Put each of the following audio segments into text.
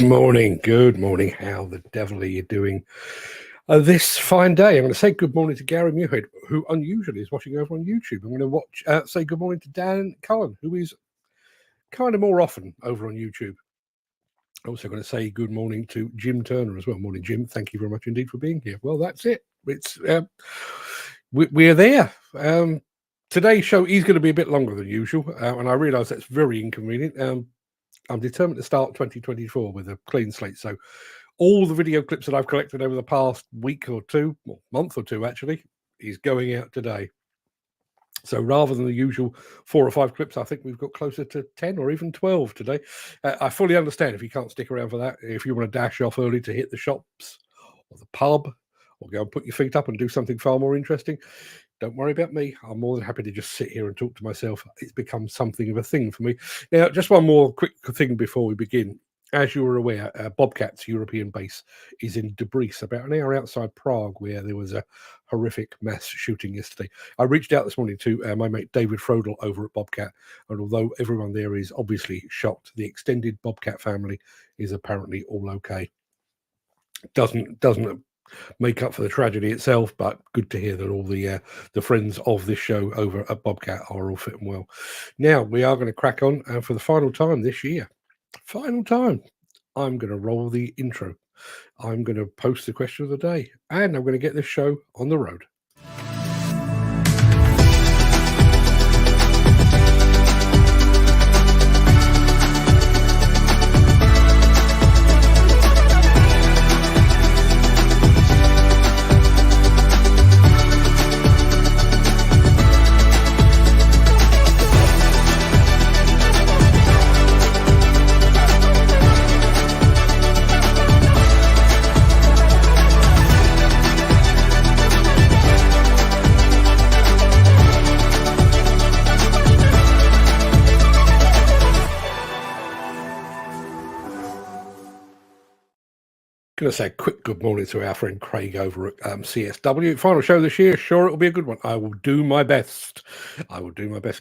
morning. Good morning. How the devil are you doing this fine day? I'm going to say good morning to Gary Muirhead, who unusually is watching over on YouTube. I'm going to say good morning to Dan Cullen, who is kind of more often over on YouTube. Also going to say good morning to Jim Turner as well. Morning, Jim. Thank you very much indeed for being here. Well, that's it. It's we're there. Today's show is going to be a bit longer than usual, and I realise that's very inconvenient. I'm determined to start 2024 with a clean slate. So all the video clips that I've collected over the past week or two, or month or two actually, is going out today. So rather than the usual 4 or 5 clips, I think we've got closer to 10 or even 12 today. I fully understand if you can't stick around for that. If you want to dash off early to hit the shops or the pub or go and put your feet up and do something far more interesting, don't worry about me. I'm more than happy to just sit here and talk to myself. It's become something of a thing for me. Now, just one more quick thing before we begin. As you were aware, Bobcat's European base is in Debris, about an hour outside Prague, where there was a horrific mass shooting yesterday. I reached out this morning to my mate David Frodel over at Bobcat, and although everyone there is obviously shocked, the extended Bobcat family is apparently all okay. Doesn't make up for the tragedy itself, but good to hear that all the friends of this show over at Bobcat are all fit and well. Now we are going to crack on, and for the final time this year, I'm going to roll the intro. I'm going to post the question of the day, and I'm going to get this show on the road. Going to say a quick good morning to our friend Craic over at CSW. Final show this year. Sure, it'll be a good one. I will do my best.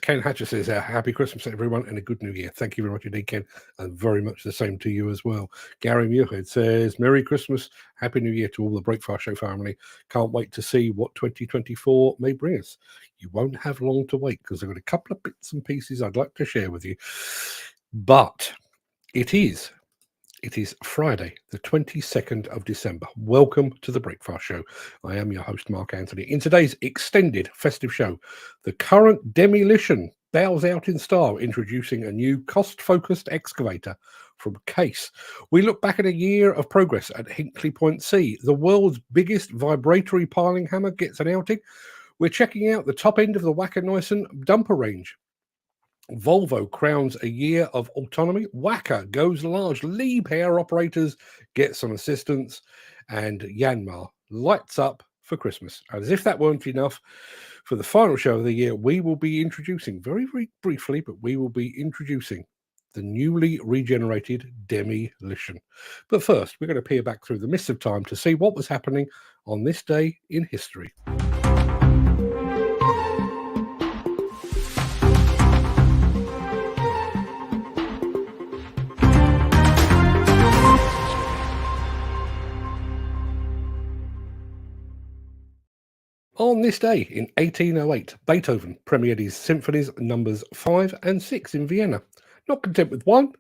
Ken Hatcher says, happy Christmas, everyone, and a good new year. Thank you very much indeed, Ken, and very much the same to you as well. Gary Muirhead says, Merry Christmas, Happy New Year to all the Breakfast Show family. Can't wait to see what 2024 may bring us. You won't have long to wait, because I've got a couple of bits and pieces I'd like to share with you. But it is Friday, the 22nd of December. Welcome to the Breakfast Show. I am your host, Mark Anthony. In today's extended festive show, the current Demi Lition bows out in style, introducing a new cost-focused excavator from Case. We look back at a year of progress at Hinkley Point C. The world's biggest vibratory piling hammer gets an outing. We're checking out the top end of the Wacker Neuson dumper range. Volvo crowns a year of autonomy. Wacker goes large. Liebherr operators get some assistance. And Yanmar lights up for Christmas. And as if that weren't enough, for the final show of the year, we will be introducing, very, very briefly, but we will be introducing the newly regenerated Demi Lition. But first, we're going to peer back through the mists of time to see what was happening on this day in history. On this day, in 1808, Beethoven premiered his symphonies numbers 5 and 6 in Vienna. Not content with one,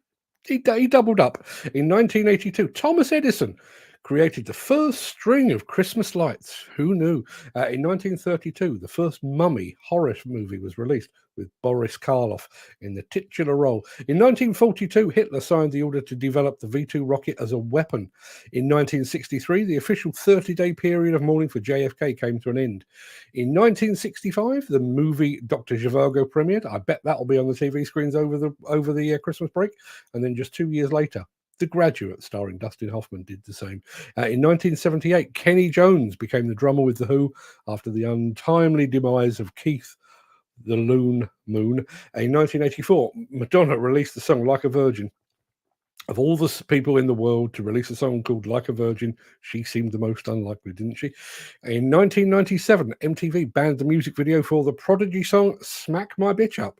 he doubled up. In 1982, Thomas Edison created the first string of Christmas lights. Who knew? In 1932, the first Mummy horror movie was released, with Boris Karloff in the titular role. In 1942, Hitler signed the order to develop the V-2 rocket as a weapon. In 1963, the official 30-day period of mourning for JFK came to an end. In 1965, the movie Dr. Zhivago premiered. I bet that'll be on the TV screens over the Christmas break. And then just 2 years later, The Graduate, starring Dustin Hoffman, did the same. In 1978, Kenny Jones became the drummer with The Who after the untimely demise of Keith the Loon Moon. In 1984, Madonna released the song Like a Virgin. Of all the people in the world to release a song called Like a Virgin, she seemed the most unlikely, didn't she? In 1997, MTV banned the music video for the Prodigy song Smack My Bitch Up.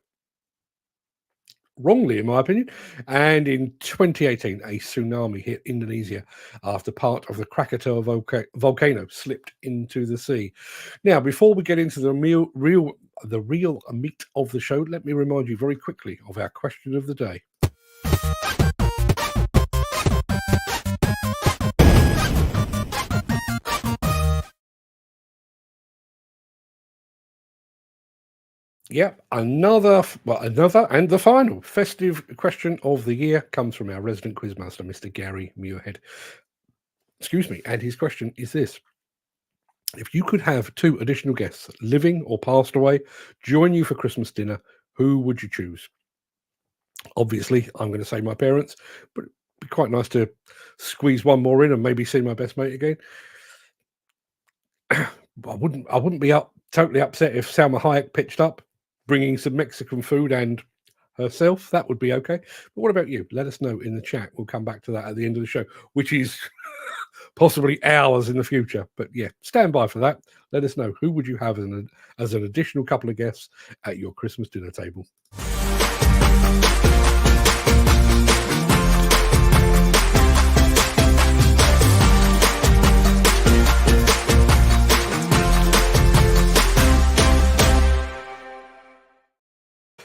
wrongly in my opinion. And in 2018, a tsunami hit Indonesia after part of the Krakatoa volcano slipped into the sea. Now, before we get into the real meat of the show, let me remind you very quickly of our question of the day. Yep, another and the final festive question of the year comes from our resident quizmaster, Mr. Gary Muirhead. Excuse me, and his question is this. If you could have 2 additional guests, living or passed away, join you for Christmas dinner, who would you choose? Obviously, I'm going to say my parents, but it'd be quite nice to squeeze one more in and maybe see my best mate again. I wouldn't be totally upset if Salma Hayek pitched up, bringing some Mexican food and herself. That would be okay. But what about you? Let us know in the chat. We'll come back to that at the end of the show, which is possibly hours in the future. But yeah, stand by for that. Let us know, who would you have as an additional couple of guests at your Christmas dinner table.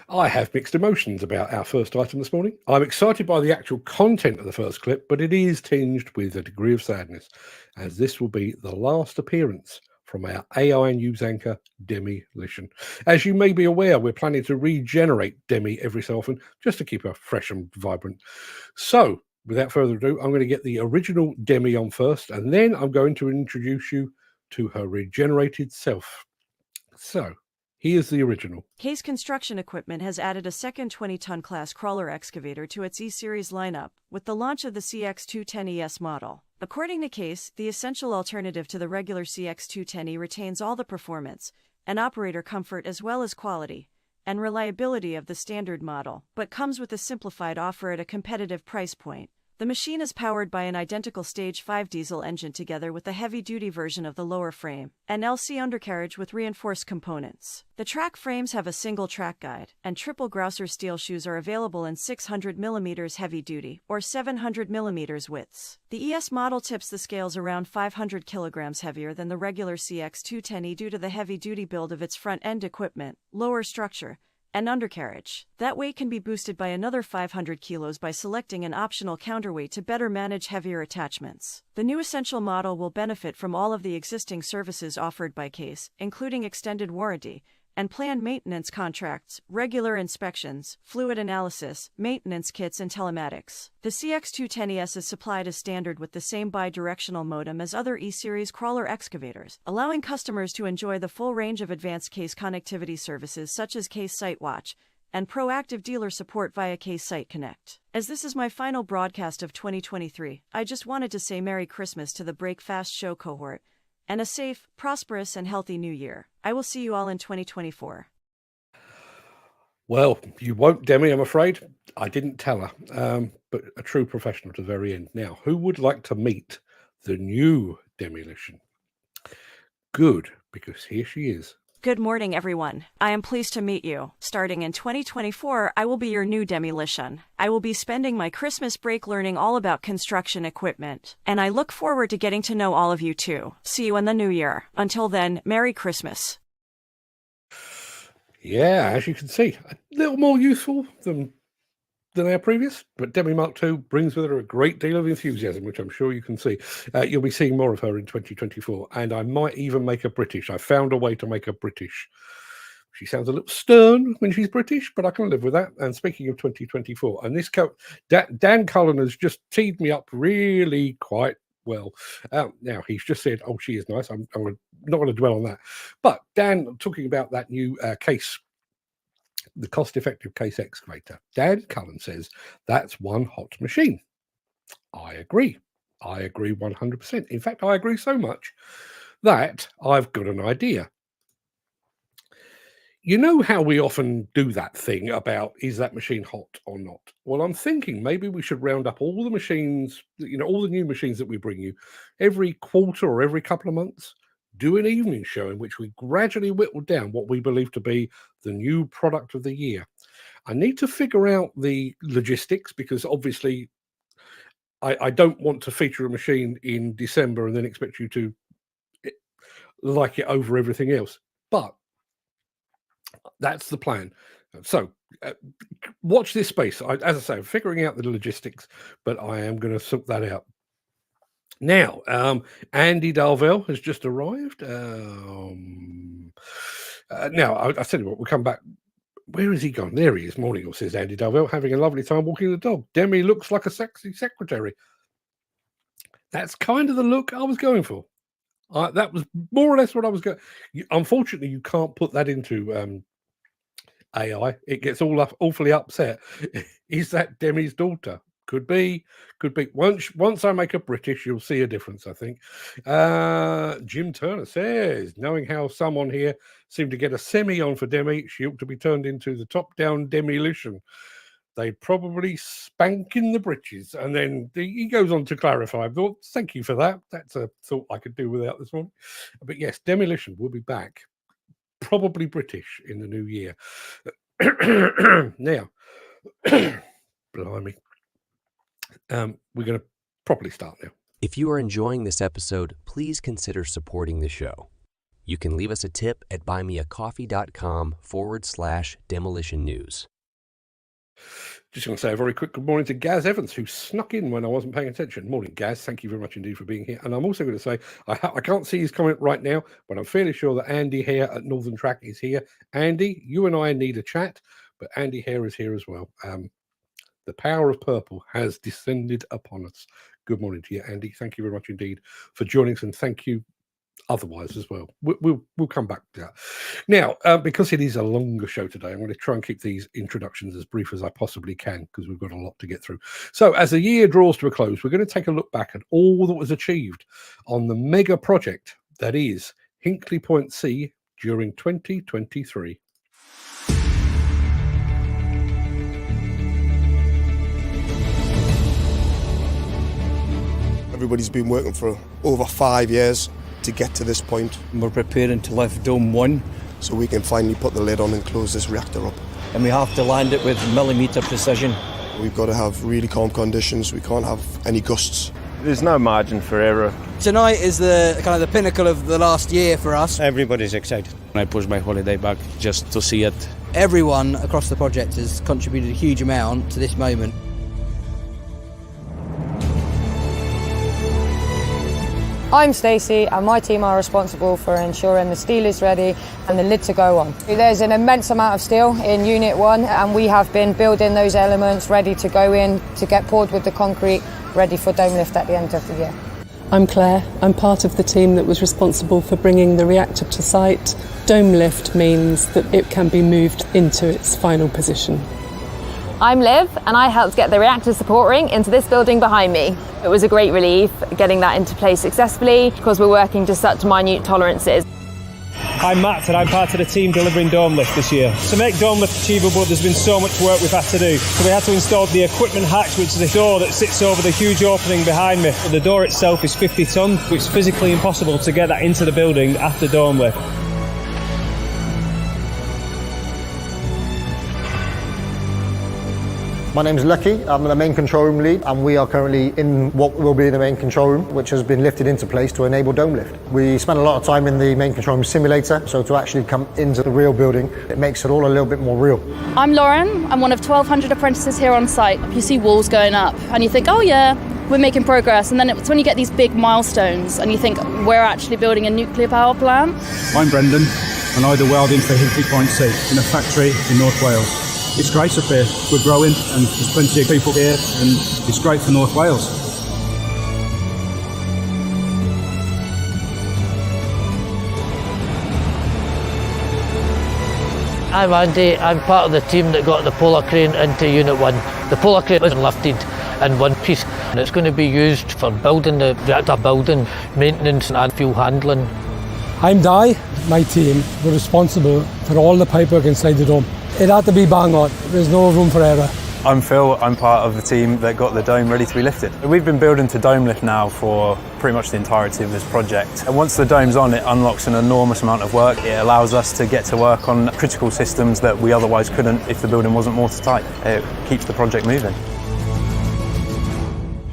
I have mixed emotions about our first item this morning. I'm excited by the actual content of the first clip, but it is tinged with a degree of sadness, as this will be the last appearance from our AI news anchor, Demi Lition. As you may be aware, we're planning to regenerate Demi every so often, just to keep her fresh and vibrant. So, without further ado, I'm going to get the original Demi on first, and then I'm going to introduce you to her regenerated self. So, here's the original. Case Construction Equipment has added a second 20-ton class crawler excavator to its E-Series lineup, with the launch of the CX210ES model. According to Case, the essential alternative to the regular CX210E retains all the performance and operator comfort as well as quality and reliability of the standard model, but comes with a simplified offer at a competitive price point. The machine is powered by an identical Stage 5 diesel engine together with a heavy-duty version of the lower frame, an LC undercarriage with reinforced components. The track frames have a single track guide, and triple Grousser steel shoes are available in 600 mm heavy-duty or 700 mm widths. The ES model tips the scales around 500 kilograms heavier than the regular CX210E due to the heavy-duty build of its front-end equipment, lower structure, and undercarriage. That weight can be boosted by another 500 kilos by selecting an optional counterweight to better manage heavier attachments. The new Essential model will benefit from all of the existing services offered by Case, including extended warranty and planned maintenance contracts, regular inspections, fluid analysis, maintenance kits, and telematics. The CX210ES is supplied as standard with the same bi-directional modem as other E-Series crawler excavators, allowing customers to enjoy the full range of advanced Case connectivity services such as Case Site Watch and proactive dealer support via Case Site Connect. As this is my final broadcast of 2023, I just wanted to say Merry Christmas to the Break Fast Show cohort, and a safe, prosperous, and healthy new year. I will see you all in 2024. Well, you won't, Demi, I'm afraid. I didn't tell her, but a true professional to the very end. Now, who would like to meet the new Demolition? Good, because here she is. Good morning, everyone. I am pleased to meet you. Starting in 2024, I will be your new Demolition. I will be spending my Christmas break learning all about construction equipment, and I look forward to getting to know all of you too. See you in the new year. Until then, Merry Christmas. Yeah, as you can see, a little more useful than our previous, but Demi Mark II brings with her a great deal of enthusiasm, which I'm sure you can see. You'll be seeing more of her in 2024, and I might even make her British. I found a way to make her British. She sounds a little stern when she's British, but I can live with that. And speaking of 2024, and this Dan Cullen has just teed me up really quite well. Now, he's just said, oh, she is nice. I'm not going to dwell on that. But Dan, talking about that new Case, the cost-effective Case excavator, Dan Cullen says that's one hot machine. I agree. I agree 100%. In fact, I agree so much that I've got an idea. You know how we often do that thing about, is that machine hot or not? Well, I'm thinking maybe we should round up all the machines, all the new machines that we bring you every quarter or every couple of months, do an evening show in which we gradually whittle down what we believe to be the new product of the year. I need to figure out the logistics, because obviously I don't want to feature a machine in December and then expect you to like it over everything else. But that's the plan. So watch this space. As I say, I'm figuring out the logistics, but I am going to sort that out. Now, Andy Darvell has just arrived. Now, I said we'll come back. Where is he gone? There he is. Morning, says Andy Darvell, having a lovely time walking the dog. Demi looks like a sexy secretary. That's kind of the look I was going for. That was more or less what I was going. Unfortunately, you can't put that into AI. It gets awfully upset. Is that Demi's daughter? Could be. Once I make her British, you'll see a difference, I think. Jim Turner says, knowing how someone here seemed to get a semi on for Demi, she ought to be turned into the top-down Demolition. They'd probably spank in the britches. And then he goes on to clarify. Well, thank you for that. That's a thought I could do without this one. But yes, Demolition will be back. Probably British in the new year. Now, blimey. We're going to properly start now. If you are enjoying this episode, please consider supporting the show. You can leave us a tip at buymeacoffee.com/demolition news. Just going to say a very quick good morning to Gaz Evans, who snuck in when I wasn't paying attention. Morning, Gaz. Thank you very much indeed for being here. And I'm also going to say, I can't see his comment right now, but I'm fairly sure that Andy Hare at Northern Track is here. Andy, you and I need a chat, but Andy Hare is here as well. The power of purple has descended upon us. Good morning to you, Andy. Thank you very much indeed for joining us, and thank you otherwise as well. We'll come back to that. Now, because it is a longer show today, I'm going to try and keep these introductions as brief as I possibly can, because we've got a lot to get through. So as the year draws to a close, we're going to take a look back at all that was achieved on the mega project that is Hinkley Point C during 2023. Everybody's been working for over 5 years to get to this point. We're preparing to lift Dome 1. So we can finally put the lid on and close this reactor up. And we have to land it with millimetre precision. We've got to have really calm conditions. We can't have any gusts. There's no margin for error. Tonight is the kind of the pinnacle of the last year for us. Everybody's excited. I pushed my holiday back just to see it. Everyone across the project has contributed a huge amount to this moment. I'm Stacey and my team are responsible for ensuring the steel is ready and the lid to go on. There's an immense amount of steel in Unit 1 and we have been building those elements ready to go in to get poured with the concrete, ready for dome lift at the end of the year. I'm Claire. I'm part of the team that was responsible for bringing the reactor to site. Dome lift means that it can be moved into its final position. I'm Liv and I helped get the reactor support ring into this building behind me. It was a great relief getting that into place successfully because we're working to such minute tolerances. I'm Matt and I'm part of the team delivering dome lift this year. To make dome lift achievable, there's been so much work we've had to do. So we had to install the equipment hatch, which is a door that sits over the huge opening behind me. The door itself is 50 tonne, which is physically impossible to get that into the building after dome lift. My name's Lucky, I'm the main control room lead and we are currently in what will be the main control room, which has been lifted into place to enable dome lift. We spent a lot of time in the main control room simulator, so to actually come into the real building, it makes it all a little bit more real. I'm Lauren, I'm one of 1,200 apprentices here on site. You see walls going up and you think, oh yeah, we're making progress, and then it's when you get these big milestones and you think we're actually building a nuclear power plant. I'm Brendan and I do welding for Hinkley Point C in a factory in North Wales. It's great up here, we're growing and there's plenty of people here and it's great for North Wales. I'm Andy, I'm part of the team that got the polar crane into Unit 1. The polar crane is lifted in one piece and it's going to be used for building the reactor building, maintenance and fuel handling. I'm Di, my team were responsible for all the pipework inside the dome. It had to be bang on, there's no room for error. I'm Phil, I'm part of the team that got the dome ready to be lifted. We've been building to dome lift now for pretty much the entirety of this project. And once the dome's on, it unlocks an enormous amount of work. It allows us to get to work on critical systems that we otherwise couldn't if the building wasn't watertight. It keeps the project moving.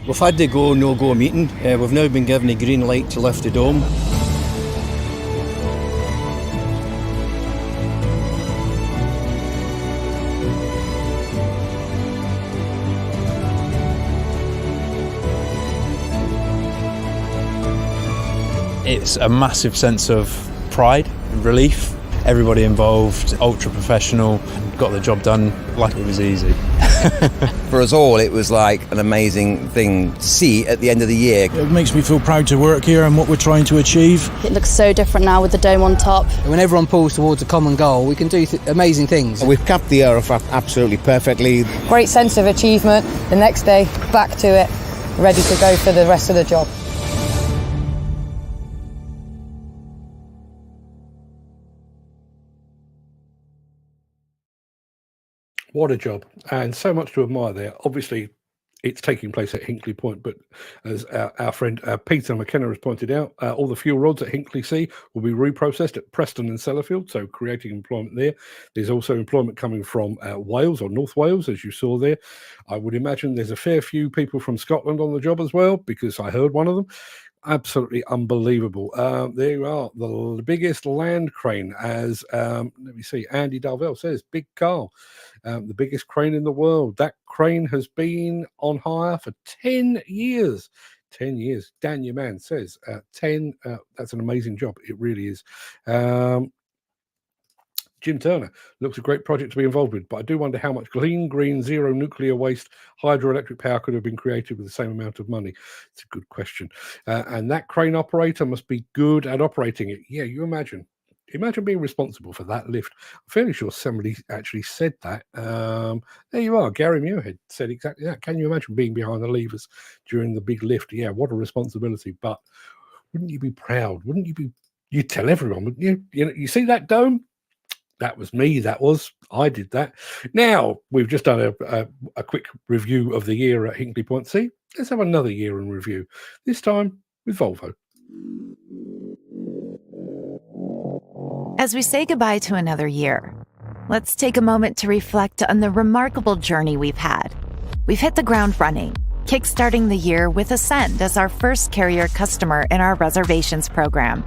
We've had the go, no-go meeting. We've now been given a green light to lift the dome. It's a massive sense of pride, relief. Everybody involved, ultra professional, got the job done like it was easy. For us all, it was like an amazing thing to see at the end of the year. It makes me feel proud to work here and what we're trying to achieve. It looks so different now with the dome on top. When everyone pulls towards a common goal, we can do amazing things. We've capped the year off absolutely perfectly. Great sense of achievement. The next day, back to it, ready to go for the rest of the job. What a job, and so much to admire there. Obviously, it's taking place at Hinkley Point, but as our friend Peter McKenna has pointed out, all the fuel rods at Hinkley C will be reprocessed at Preston and Sellafield, so creating employment there. There's also employment coming from Wales or North Wales, as you saw there. I would imagine there's a fair few people from Scotland on the job as well, because I heard one of them. Absolutely unbelievable. There you are, the biggest land crane, as let me see, Andy Darvell says, Big Carl, the biggest crane in the world. That crane has been on hire for 10 years. 10 years. Dan, your man, says 10. That's an amazing job. It really is. Jim Turner, looks a great project to be involved with, but I do wonder how much clean, green, zero nuclear waste hydroelectric power could have been created with the same amount of money. It's a good question. And that crane operator must be good at operating it. Yeah, you imagine being responsible for that lift. I'm fairly sure somebody actually said that. There you are. Gary Muirhead said exactly that. Can you imagine being behind the levers during the big lift? Yeah, what a responsibility. But wouldn't you be proud? Wouldn't you be? You'd tell everyone, wouldn't you? You see that dome? That was me. I did that. Now, we've just done a quick review of the year at Hinkley Point C. Let's have another year in review, this time with Volvo. As we say goodbye to another year, let's take a moment to reflect on the remarkable journey we've had. We've hit the ground running, kickstarting the year with Ascend as our first carrier customer in our reservations program.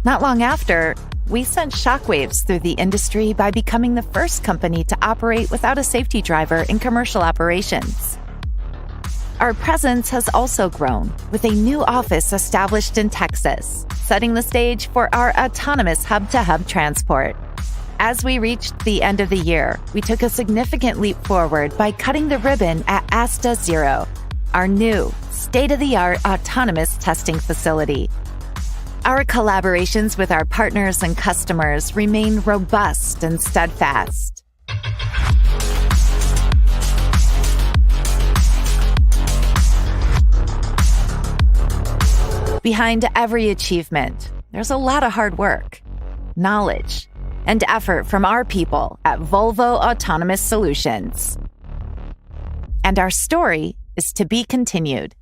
Not long after, we sent shockwaves through the industry by becoming the first company to operate without a safety driver in commercial operations. Our presence has also grown, with a new office established in Texas, setting the stage for our autonomous hub-to-hub transport. As we reached the end of the year, we took a significant leap forward by cutting the ribbon at Asta Zero, our new, state-of-the-art autonomous testing facility. Our collaborations with our partners and customers remain robust and steadfast. Behind every achievement, there's a lot of hard work, knowledge, and effort from our people at Volvo Autonomous Solutions. And our story is to be continued.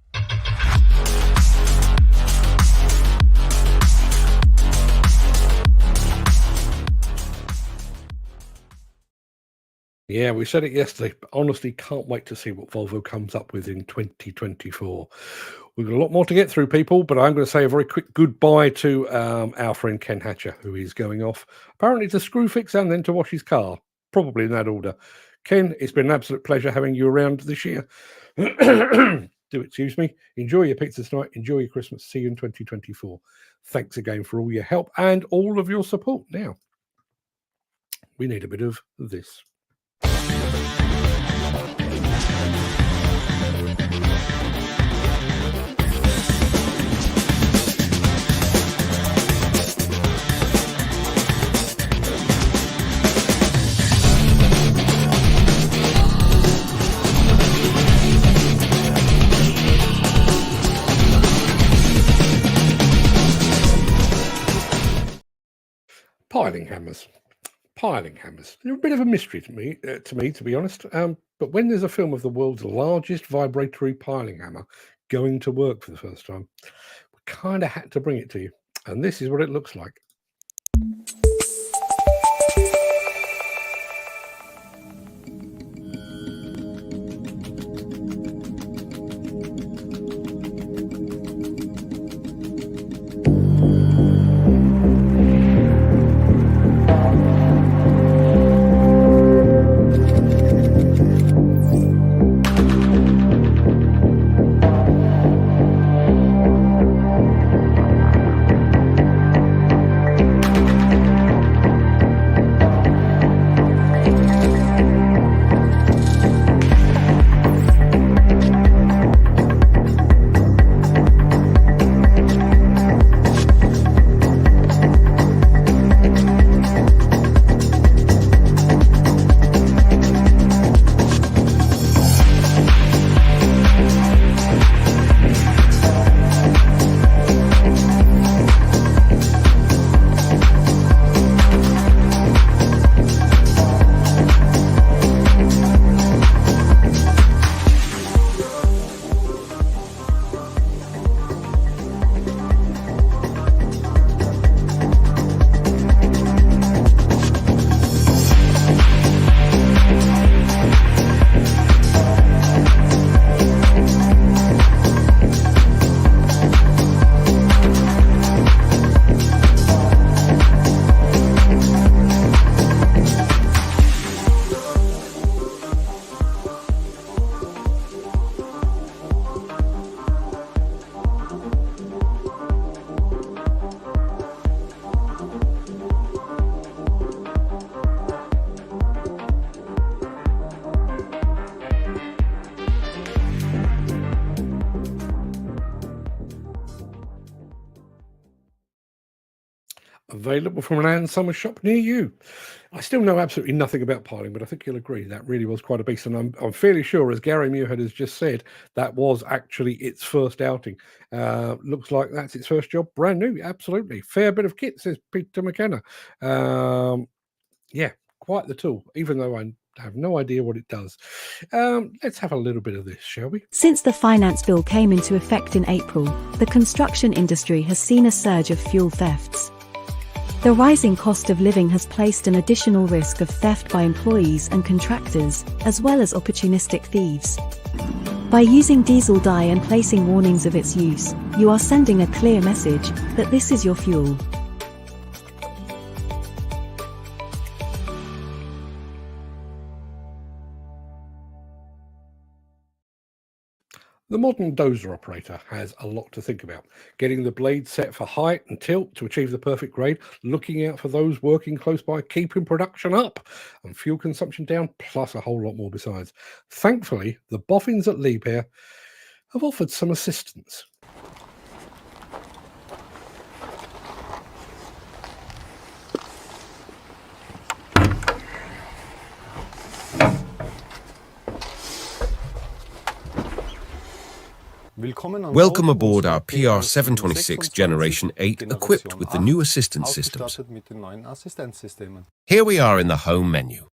Yeah, we said it yesterday, but honestly can't wait to see what Volvo comes up with in 2024. We've got a lot more to get through, people, but I'm going to say a very quick goodbye to our friend Ken Hatcher, who is going off apparently to screw fix and then to wash his car, probably in that order. Ken, it's been an absolute pleasure having you around this year. Excuse me. Enjoy your pizza tonight. Enjoy your Christmas. See you in 2024. Thanks again for all your help and all of your support. Now, we need a bit of this. Piling hammers. Piling hammers. They're a bit of a mystery to me, to be honest. But when there's a film of the world's largest vibratory piling hammer going to work for the first time, we kind of had to bring it to you. And this is what it looks like. Available from an Ann Summer shop near you. I still know absolutely nothing about piling, but I think you'll agree that really was quite a beast. And I'm fairly sure, as Gary Muirhead has just said, that was actually its first outing. Looks like that's its first job, brand new. Absolutely. Fair bit of kit, says Peter McKenna. Yeah, quite the tool, even though I have no idea what it does. Let's have a little bit of this, shall we? Since the finance bill came into effect in April, the construction industry has seen a surge of fuel thefts. The rising cost of living has placed an additional risk of theft by employees and contractors, as well as opportunistic thieves. By using diesel dye and placing warnings of its use, you are sending a clear message that this is your fuel. The modern dozer operator has a lot to think about. Getting the blade set for height and tilt to achieve the perfect grade, looking out for those working close by, keeping production up and fuel consumption down, plus a whole lot more besides. Thankfully, the boffins at Liebherr have offered some assistance. Welcome aboard our PR 726 Generation 8 equipped with the new assistance systems. Here we are in the home menu.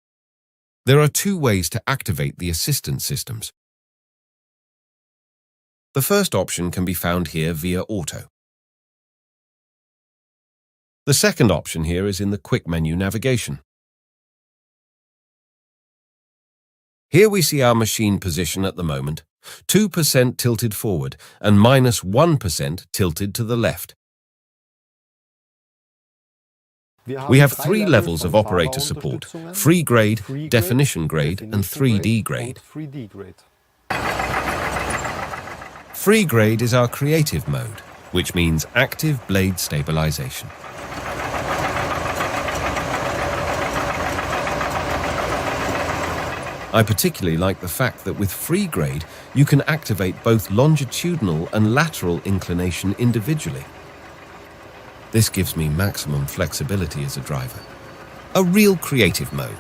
There are two ways to activate the assistance systems. The first option can be found here via Auto. The second option here is in the quick menu navigation. Here we see our machine position at the moment, 2% tilted forward and -1% tilted to the left. We have three levels of operator support: free grade, definition grade and 3D grade. Free grade is our creative mode, which means active blade stabilization. I particularly like the fact that with free grade, you can activate both longitudinal and lateral inclination individually. This gives me maximum flexibility as a driver. A real creative mode.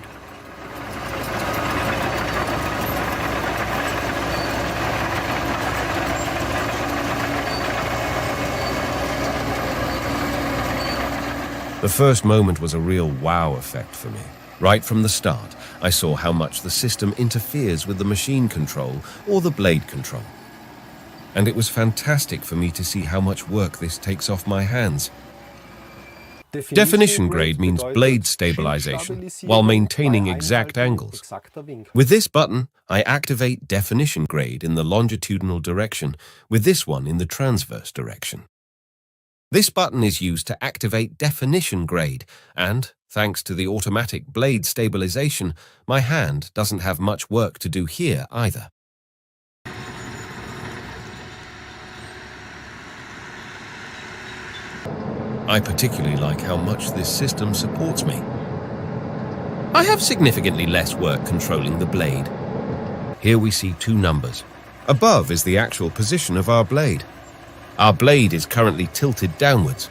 The first moment was a real wow effect for me. Right from the start, I saw how much the system interferes with the machine control or the blade control. And it was fantastic for me to see how much work this takes off my hands. Definition grade means blade stabilization while maintaining exact angles. With this button, I activate definition grade in the longitudinal direction, with this one in the transverse direction. This button is used to activate definition grade, and, thanks to the automatic blade stabilization, my hand doesn't have much work to do here either. I particularly like how much this system supports me. I have significantly less work controlling the blade. Here we see two numbers. Above is the actual position of our blade. Our blade is currently tilted downwards.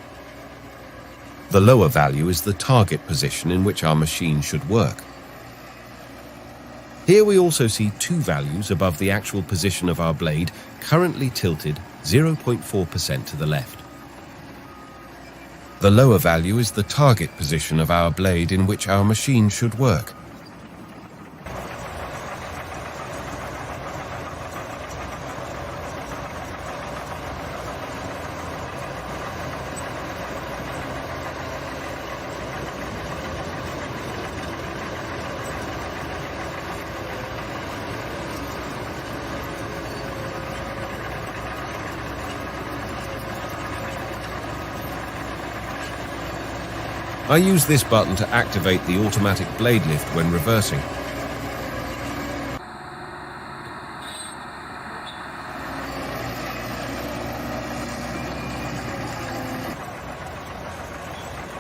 The lower value is the target position in which our machine should work. Here we also see two values above the actual position of our blade, currently tilted 0.4% to the left. The lower value is the target position of our blade in which our machine should work. I use this button to activate the automatic blade lift when reversing.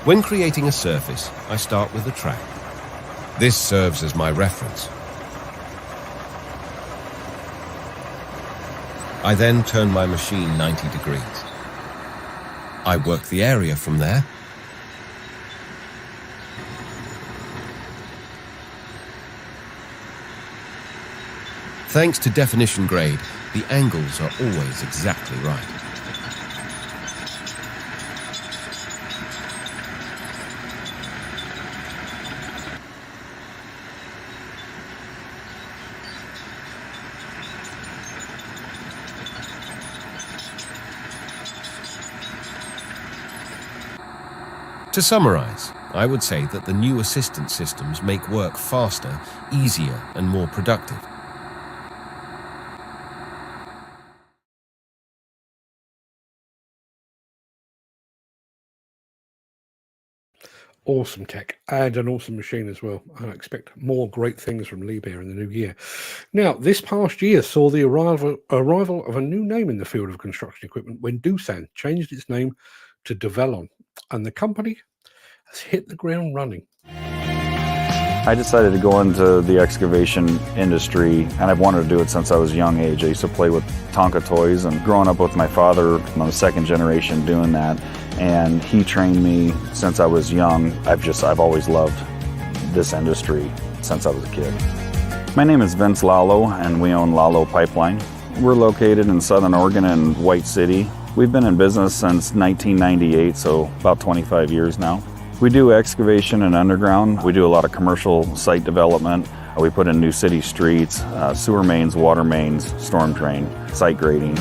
When creating a surface, I start with a track. This serves as my reference. I then turn my machine 90 degrees. I work the area from there. Thanks to definition grade, the angles are always exactly right. To summarize, I would say that the new assistance systems make work faster, easier, and more productive. Awesome tech and an awesome machine as well. I expect more great things from Liebherr in the new year. Now, this past year saw the arrival of a new name in the field of construction equipment when Doosan changed its name to Demolition, and the company has hit the ground running. I decided to go into the excavation industry, and I've wanted to do it since I was a young age. I used to play with Tonka toys, and growing up with my father, I'm the second generation doing that. And he trained me since I was young. I've always loved this industry since I was a kid. My name is Vince Lalo, and we own Lalo Pipeline. We're located in Southern Oregon in White City. We've been in business since 1998, so about 25 years now. We do excavation and underground. We do a lot of commercial site development. We put in new city streets, sewer mains, water mains, storm drain, site grading.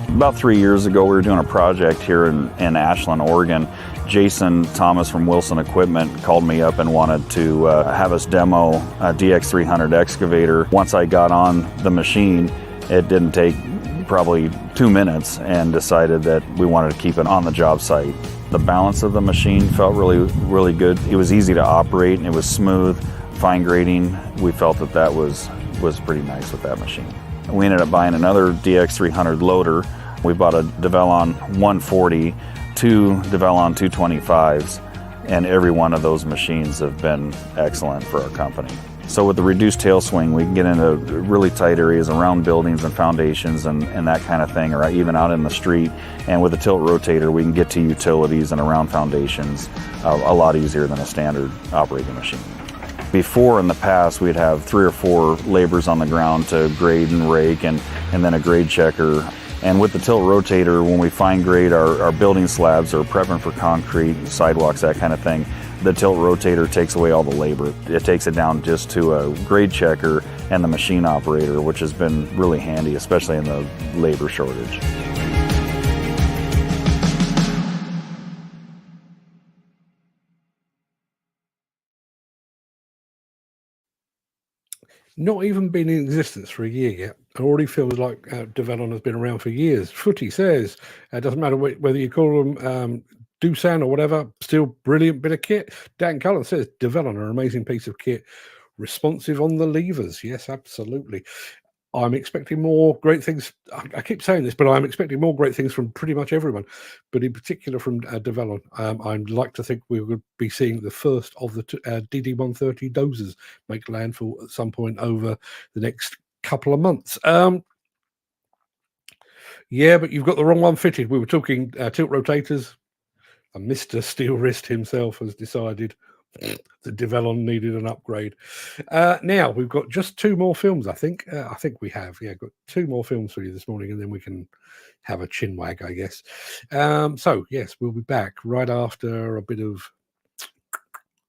About 3 years ago, we were doing a project here in Ashland, Oregon. Jason Thomas from Wilson Equipment called me up and wanted to have us demo a DX300 excavator. Once I got on the machine, it didn't take probably 2 minutes, and decided that we wanted to keep it on the job site. The balance of the machine felt really good. It was easy to operate, and it was smooth, fine grading. We felt that was pretty nice with that machine. We ended up buying another DX300 loader. We bought a Demolition 140, two Demolition 225s, and every one of those machines have been excellent for our company. So with the reduced tail swing, we can get into really tight areas around buildings and foundations and that kind of thing, or even out in the street. And with the tilt rotator, we can get to utilities and around foundations a lot easier than a standard operating machine. Before, in the past, we'd have 3 or 4 laborers on the ground to grade and rake, and then a grade checker. And with the tilt rotator, when we fine grade our building slabs or prepping for concrete, sidewalks, that kind of thing, the tilt rotator takes away all the labor. It takes it down just to a grade checker and the machine operator, which has been really handy, especially in the labor shortage. Not even been in existence for a year yet. It already feels like Demolition has been around for years. Footy says, it doesn't matter whether you call them Doosan or whatever, still brilliant bit of kit. Dan Cullen says, Demolition are an amazing piece of kit. Responsive on the levers. Yes, absolutely. I'm expecting more great things. I keep saying this, but I'm expecting more great things from pretty much everyone, but in particular from Demolition. I'd like to think we would be seeing the first of the DD130 dozers make landfall at some point over the next couple of months. Yeah, but you've got the wrong one fitted. We were talking tilt rotators, and Mr. Steel Wrist himself has decided that Demolition needed an upgrade. Now we've got just 2 more films. I think we have. Yeah, got 2 more films for you this morning, and then we can have a chin wag, I guess. So yes, we'll be back right after a bit of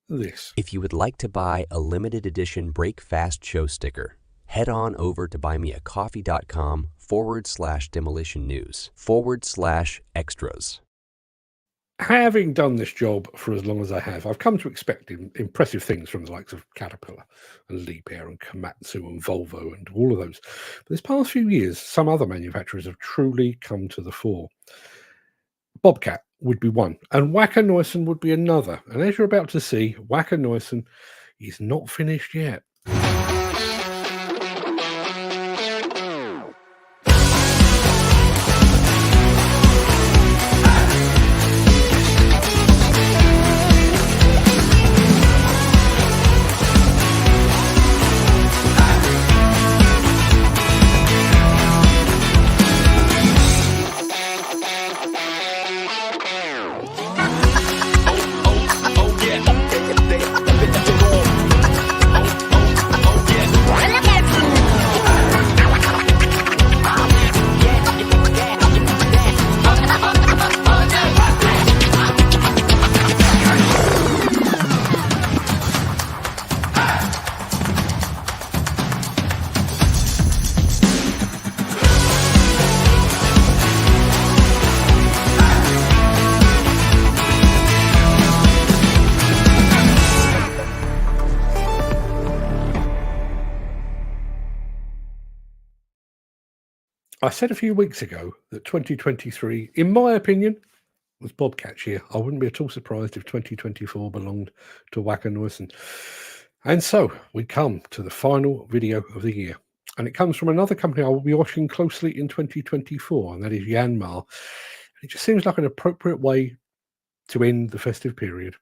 this. If you would like to buy a limited edition Break Fast show sticker, head on over to buymeacoffee.com/demolition news/extras. Having done this job for as long as I have, I've come to expect impressive things from the likes of Caterpillar and Liebherr and Komatsu and Volvo and all of those. But this past few years, some other manufacturers have truly come to the fore. Bobcat would be one, and Wacker Neuson would be another. And as you're about to see, Wacker Neuson is not finished yet. I said a few weeks ago that 2023, in my opinion, was Bobcat's year. I wouldn't be at all surprised if 2024 belonged to Wacker Neuson. And so we come to the final video of the year. And it comes from another company I will be watching closely in 2024, and that is Yanmar. It just seems like an appropriate way to end the festive period.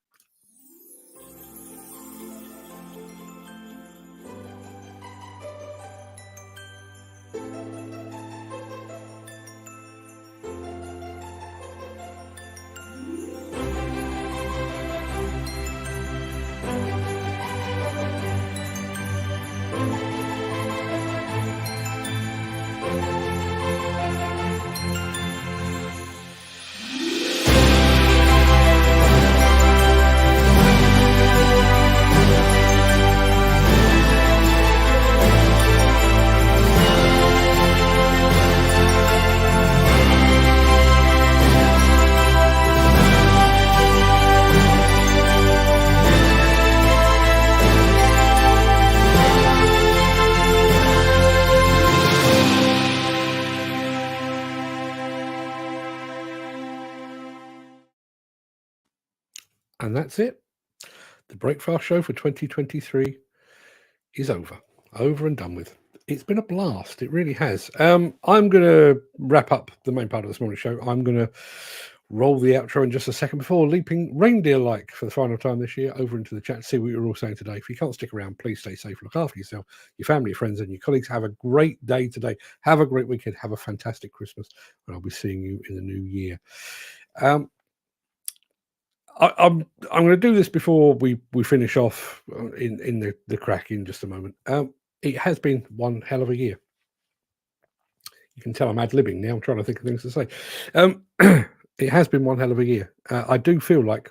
And that's it. The Breakfast Show for 2023 is over and done with. It's been a blast. It really has. I'm going to wrap up the main part of this morning's show. I'm going to roll the outro in just a second before leaping reindeer-like for the final time this year over into the chat to see what you're all saying today. If you can't stick around, please stay safe. Look after yourself, your family, your friends, and your colleagues. Have a great day today. Have a great weekend. Have a fantastic Christmas. And I'll be seeing you in the new year. I'm going to do this before we finish off in the Craic in just a moment. It has been one hell of a year. You can tell I'm ad-libbing now. I'm trying to think of things to say. It has been one hell of a year. I do feel like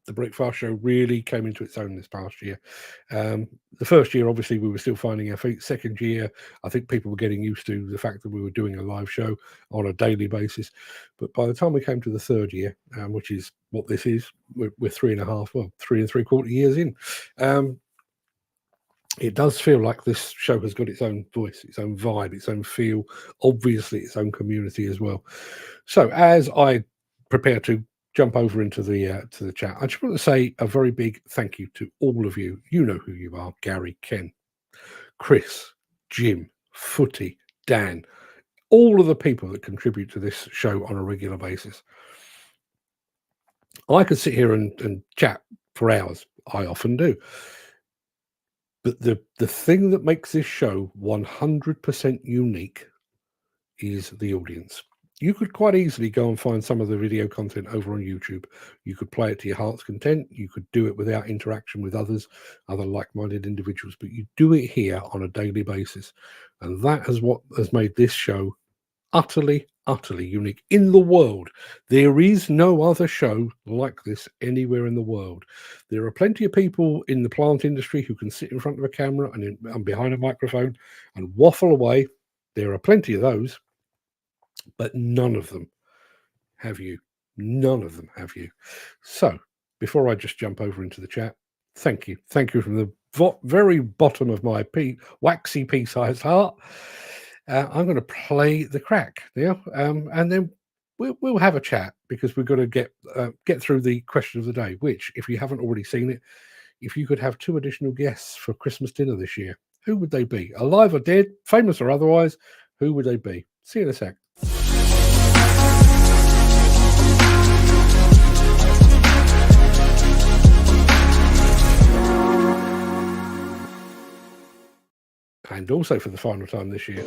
the Breakfast Show really came into its own this past year. The first year, obviously, we were still finding our feet. Second year, I think people were getting used to the fact that we were doing a live show on a daily basis. But by the time we came to the third year, which is what this is, we're 3 3/4 years in. It does feel like this show has got its own voice, its own vibe, its own feel, obviously its own community as well. So as I prepare to jump over into the to the chat, I just want to say a very big thank you to all of you. You know who you are: Gary, Ken, Chris, Jim, Footy, Dan, all of the people that contribute to this show on a regular basis. I could sit here and chat for hours. I often do. But the thing that makes this show 100% unique is the audience. You could quite easily go and find some of the video content over on YouTube. You could play it to your heart's content. You could do it without interaction with others, other like-minded individuals, but you do it here on a daily basis. And that is what has made this show utterly unique in the world. There is no other show like this anywhere in the world. There are plenty of people in the plant industry who can sit in front of a camera and behind a microphone and waffle away. There are plenty of those, but none of them have you. None of them have you. So before I just jump over into the chat, thank you from the very bottom of my waxy pea-sized heart. I'm going to play the Craic now, and then we'll have a chat, because we've got to get through the question of the day, which, if you haven't already seen it, if you could have 2 additional guests for Christmas dinner this year, who would they be? Alive or dead, famous or otherwise, who would they be? See you in a sec. And also for the final time this year,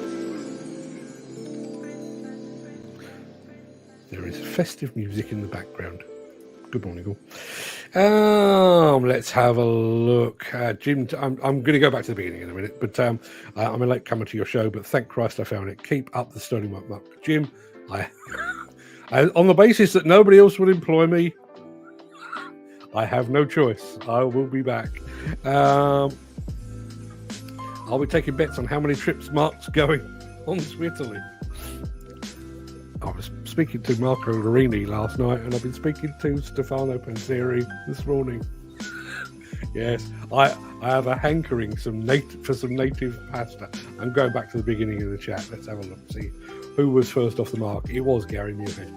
there is festive music in the background. Good morning, all. Let's have a look. Jim, I'm going to go back to the beginning in a minute, but I'm a late comer to your show, but thank Christ I found it. Keep up the sterling work, Mark. Jim, I on the basis that nobody else would employ me, I have no choice. I will be back. I'll be taking bets on how many trips Mark's going on to Italy. I was speaking to Marco Lorini last night, and I've been speaking to Stefano Panzeri this morning. Yes, I have a hankering for some native pasta. I'm going back to the beginning of the chat. Let's have a look. See who was first off the mark. It was Gary Muirhead,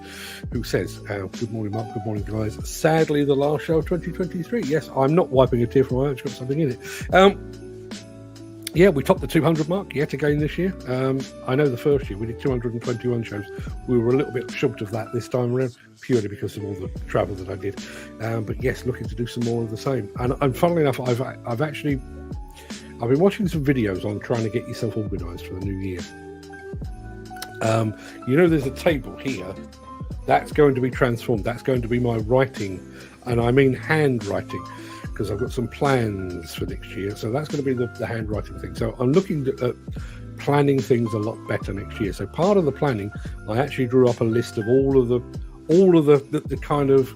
who says, good morning, Mark. Good morning, guys. Sadly, the last show of 2023. Yes, I'm not wiping a tear from my eye. It's got something in it. Yeah, we topped the 200 mark yet again this year. I know the first year we did 221 shows. We were a little bit short of that this time around, purely because of all the travel that I did. But yes, looking to do some more of the same. And funnily enough, I've been watching some videos on trying to get yourself organised for the new year. You know, there's a table here that's going to be transformed. That's going to be my writing, and I mean handwriting, because I've got some plans for next year. So that's going to be the handwriting thing. So I'm looking at planning things a lot better next year. So part of the planning, I actually drew up a list of all of the kind of,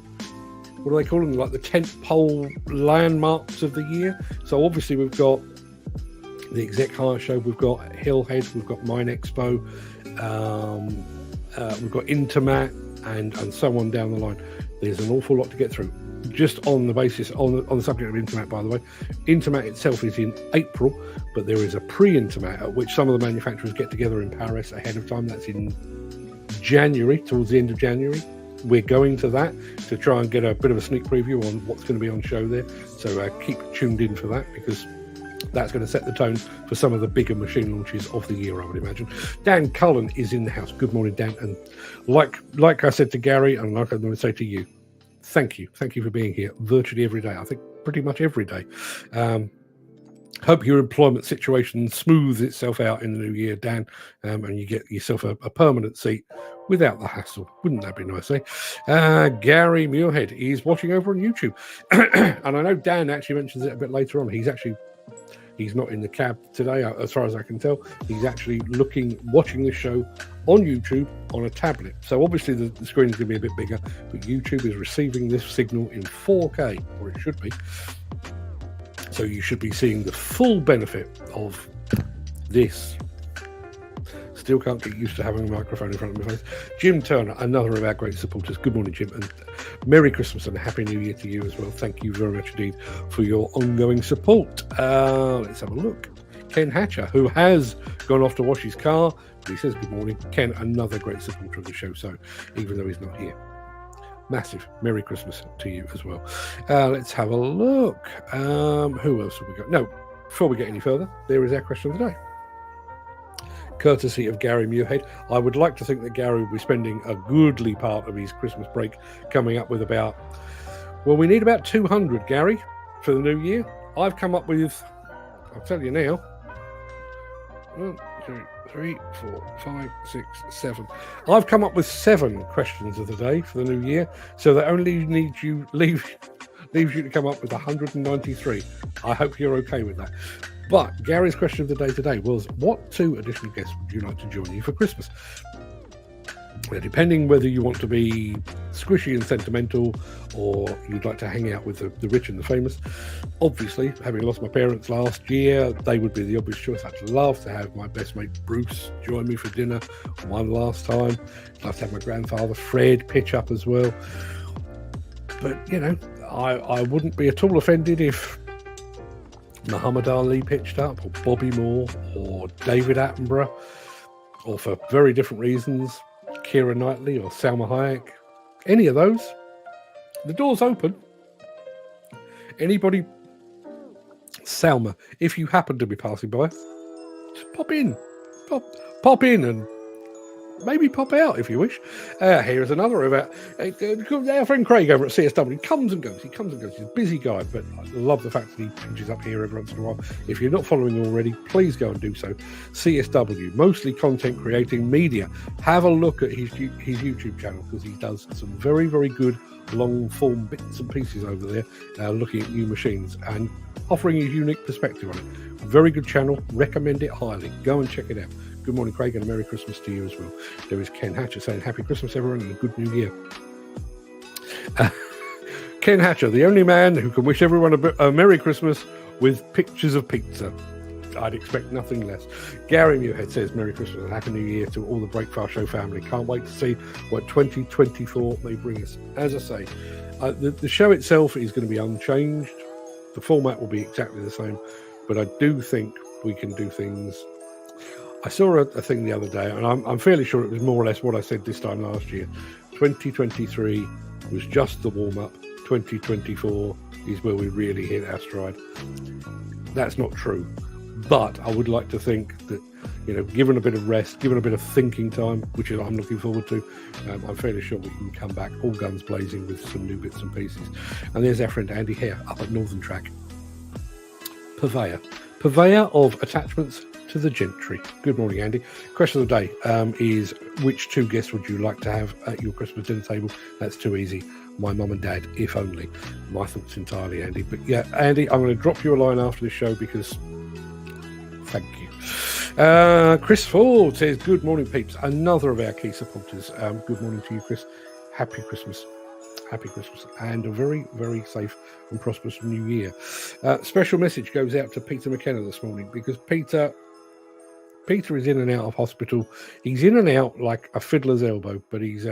what do they call them? Like the tentpole landmarks of the year. So obviously we've got the Exec Hire Show, we've got Hillhead, we've got Mine Expo, we've got Intermat, and so on down the line. There's an awful lot to get through. Just on the basis, on the subject of Intermat, by the way, Intermat itself is in April, but there is a pre-Intermat at which some of the manufacturers get together in Paris ahead of time. That's in January, towards the end of January. We're going to that to try and get a bit of a sneak preview on what's going to be on show there. So keep tuned in for that, because that's going to set the tone for some of the bigger machine launches of the year, I would imagine. Dan Cullen is in the house. Good morning, Dan. And like I said to Gary, and like I'm going to say to you, thank you for being here virtually every day. I think pretty much every day. Hope your employment situation smooths itself out in the new year, Dan, and you get yourself a permanent seat without the hassle. Wouldn't that be nice, eh? Gary Muirhead is watching over on YouTube. And I know Dan actually mentions it a bit later on. He's actually He's not in the cab today, as far as I can tell. He's actually watching the show on YouTube on a tablet. So obviously the screen is going to be a bit bigger, but YouTube is receiving this signal in 4K, or it should be. So you should be seeing the full benefit of this. Still can't get used to having a microphone in front of my face. Jim Turner, another of our great supporters. Good morning, Jim, and Merry Christmas and a Happy New Year to you as well. Thank you very much indeed for your ongoing support. Let's have a look. Ken Hatcher, who has gone off to wash his car, but he says good morning. Ken, another great supporter of the show, so even though he's not here. Massive Merry Christmas to you as well. Let's have a look. Who else have we got? No, before we get any further, there is our question of the day. Courtesy of Gary Muirhead. I would like to think that Gary will be spending a goodly part of his Christmas break coming up with we need about 200, Gary, for the new year. I've come up with, I'll tell you now, 1, 2, 3, 4, 5, 6, 7. I've come up with 7 questions of the day for the new year, so that only leaves you to come up with 193. I hope you're okay with that. But Gary's question of the day today was, what 2 additional guests would you like to join you for Christmas? Now, depending whether you want to be squishy and sentimental or you'd like to hang out with the rich and the famous, obviously, having lost my parents last year, they would be the obvious choice. I'd love to have my best mate Bruce join me for dinner one last time. I'd love to have my grandfather Fred pitch up as well. But, I wouldn't be at all offended if Muhammad Ali pitched up, or Bobby Moore, or David Attenborough, or for very different reasons, Keira Knightley or Salma Hayek. Any of those. The door's open. Anybody, Salma, if you happen to be passing by, just pop in. Pop in and maybe pop out if you wish. Here's another of our friend Craig over at CSW. He comes and goes. He's a busy guy, but I love the fact that he pinches up here every once in a while. If you're not following already, please go and do so. CSW, mostly content creating media. Have a look at his YouTube channel, because he does some very, very good long form bits and pieces over there, looking at new machines and offering his unique perspective on it. Very good channel. Recommend it highly. Go and check it out. Good morning, Craig, and a Merry Christmas to you as well. There is Ken Hatcher saying Happy Christmas, everyone, and a good New Year. Ken Hatcher, the only man who can wish everyone a Merry Christmas with pictures of pizza. I'd expect nothing less. Gary Muirhead says Merry Christmas and Happy New Year to all the Breakfast Show family. Can't wait to see what 2024 may bring us. As I say, the show itself is going to be unchanged. The format will be exactly the same, but I do think we can do things. I saw a thing the other day, and I'm fairly sure it was more or less what I said this time last year. 2023 was just the warm-up. 2024 is where we really hit our stride. That's not true. But I would like to think that, given a bit of rest, given a bit of thinking time, which I'm looking forward to, I'm fairly sure we can come back all guns blazing with some new bits and pieces. And there's our friend Andy Hare up at Northern Track. Purveyor of attachments to the gentry. Good morning, Andy. Question of the day is, which 2 guests would you like to have at your Christmas dinner table? That's too easy. My mum and dad, if only. My thoughts entirely, Andy. But yeah, Andy, I'm going to drop you a line after the show because thank you. Chris Ford says, good morning, peeps. Another of our key supporters. Good morning to you, Chris. Happy Christmas. Happy Christmas and a very, very safe and prosperous new year. Special message goes out to Peter McKenna this morning, because Peter is in and out of hospital. He's in and out like a fiddler's elbow, but he's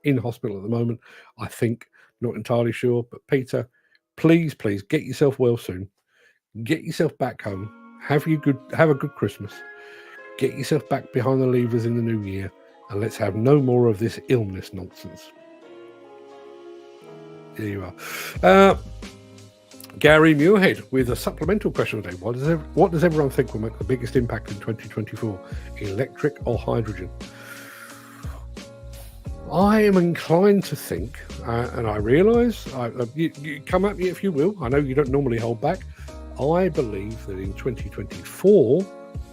in hospital at the moment. I think, not entirely sure, but Peter, please get yourself well soon. Get yourself back home. Have a good Christmas. Get yourself back behind the levers in the new year, and let's have no more of this illness nonsense. There you are. Gary Muirhead with a supplemental question of the day. What does everyone think will make the biggest impact in 2024? Electric or hydrogen? I am inclined to think, and I realise, you come at me if you will, I know you don't normally hold back, I believe that in 2024,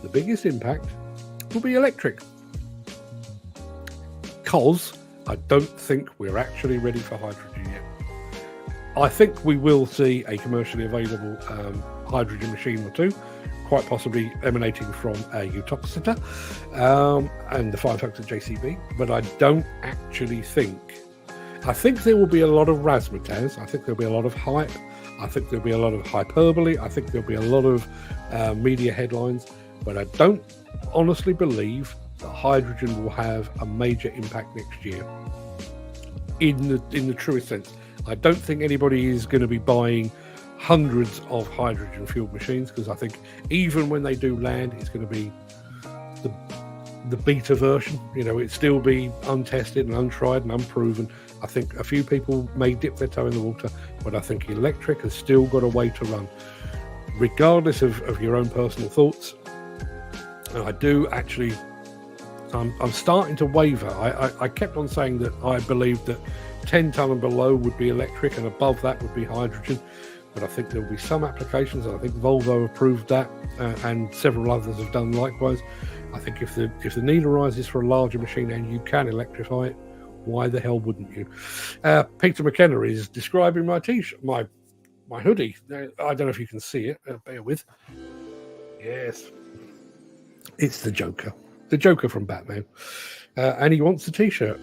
the biggest impact will be electric. Because I don't think we're actually ready for hydrogen yet. I think we will see a commercially available hydrogen machine or 2, quite possibly emanating from a Utoxeter and the fire trucks at JCB, but I don't actually think. I think there will be a lot of razzmatazz. I think there'll be a lot of hype. I think there'll be a lot of hyperbole. I think there'll be a lot of media headlines, but I don't honestly believe that hydrogen will have a major impact next year. In the truest sense, I don't think anybody is going to be buying hundreds of hydrogen fueled machines, because I think even when they do land, it's going to be the beta version. You know, it'd still be untested and untried and unproven. I think a few people may dip their toe in the water, but I think electric has still got a way to run, regardless of your own personal thoughts. And I do actually, I'm starting to waver. I kept on saying that I believed that 10 tonne and below would be electric and above that would be hydrogen. But I think there will be some applications, and I think Volvo approved that, and several others have done likewise. I think if the need arises for a larger machine and you can electrify it, why the hell wouldn't you? Peter McKenna is describing my t-shirt, my hoodie. I don't know if you can see it. Bear with. Yes, it's the Joker from Batman, and he wants a t-shirt.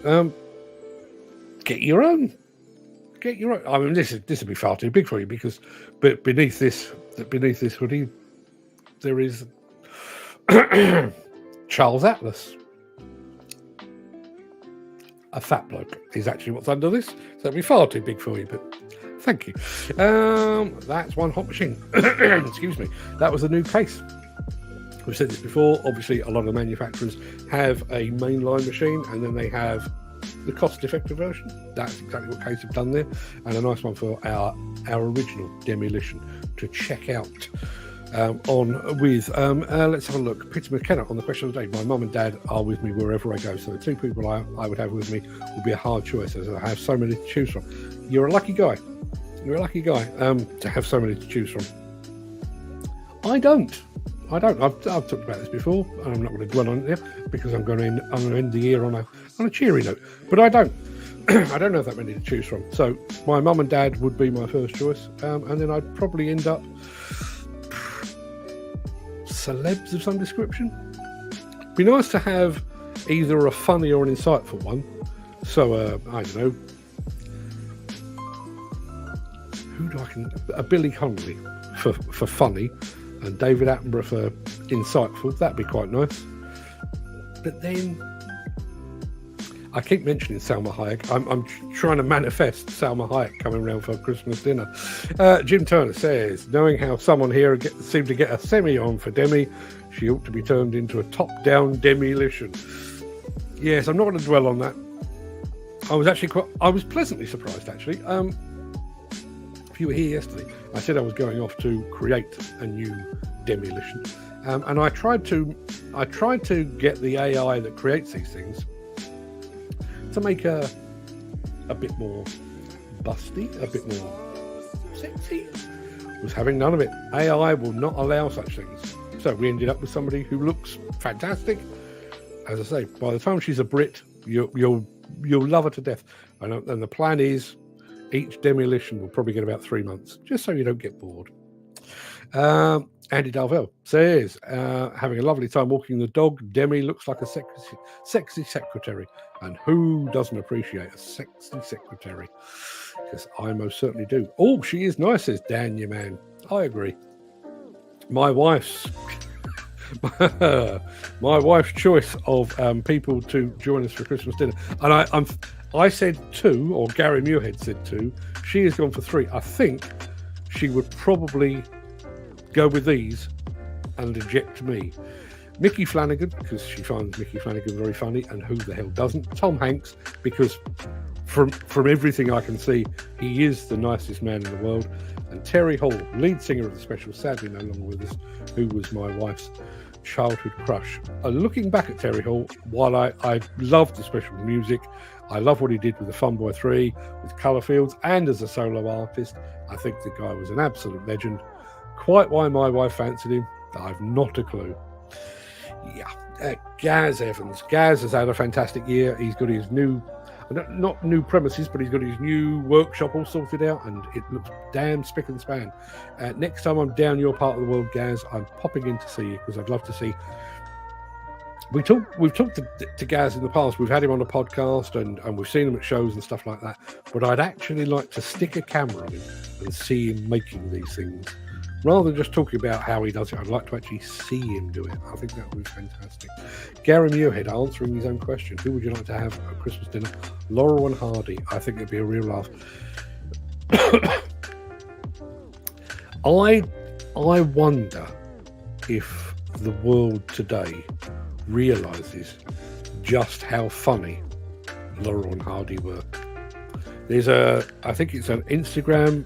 Get your own. I mean, this would be far too big for you, because beneath this hoodie there is Charles Atlas. A fat bloke is actually what's under this, so it'd be far too big for you, but thank you. That's one hot machine. Excuse me. That was a new case. We've said this before. Obviously, a lot of the manufacturers have a mainline machine, and then they have the cost-effective version. That's exactly what Case have done there, and a nice one for our original Demolition to check out. Let's have a look. Peter McKenna on the question of the day. My mum and dad are with me wherever I go, so the two people I would have with me would be a hard choice, as I have so many to choose from. You're a lucky guy. To have so many to choose from. I don't. I've talked about this before, and I'm not going to dwell on it here, because I'm going to end the year on a cheery note. But I don't. I don't have that many to choose from. So my mum and dad would be my first choice, and then I'd probably end up celebs of some description. Be nice to have either a funny or an insightful one. So I don't know. A Billy Connolly for funny, and David Attenborough for insightful. That'd be quite nice. But then I keep mentioning Salma Hayek. I'm trying to manifest Salma Hayek coming around for Christmas dinner. Jim Turner says, knowing how someone here seemed to get a semi on for Demi, she ought to be turned into a top-down Demolition. Yes, I'm not going to dwell on that. I was pleasantly surprised, actually. If you were here yesterday, I said I was going off to create a new Demolition, and I tried to get the AI that creates these things to make a bit more busty, a bit more sexy. Was having none of it. AI will not allow such things. So we ended up with somebody who looks fantastic. As I say, by the time she's a Brit, you'll love her to death. And the plan is, each Demolition will probably get about 3 months, just so you don't get bored. Andy Darvell says, having a lovely time walking the dog. Demi looks like a sexy secretary. And who doesn't appreciate a sexy secretary? Because I most certainly do. Oh, she is nice, says Dan, your man. I agree. My wife's choice of people to join us for Christmas dinner. And I said 2, or Gary Muirhead said 2. She has gone for 3. I think she would probably go with these and eject me. Mickey Flanagan, because she finds Mickey Flanagan very funny, and who the hell doesn't? Tom Hanks, because from everything I can see, he is the nicest man in the world. And Terry Hall, lead singer of the Special, sadly no longer with us, who was my wife's childhood crush. Looking back at Terry Hall, while I loved the Special music, I love what he did with the Fun Boy 3, with Colourfields, and as a solo artist, I think the guy was an absolute legend. Quite why my wife fancied him, I've not a clue. Yeah, Gaz Evans. Gaz has had a fantastic year. He's got his new not new premises, but he's got his new workshop all sorted out, and it looks damn spick and span. Next time I'm down your part of the world, Gaz, I'm popping in to see you because I'd love to see. We've talked to Gaz in the past. We've had him on a podcast and we've seen him at shows and stuff like that. But I'd actually like to stick a camera on him and see him making these things. Rather than just talking about how he does it, I'd like to actually see him do it. I think that would be fantastic. Gary Muirhead answering his own question. Who would you like to have at Christmas dinner? Laurel and Hardy. I think it'd be a real laugh. I wonder if the world today realizes just how funny Laurel and Hardy were. There's I think it's an Instagram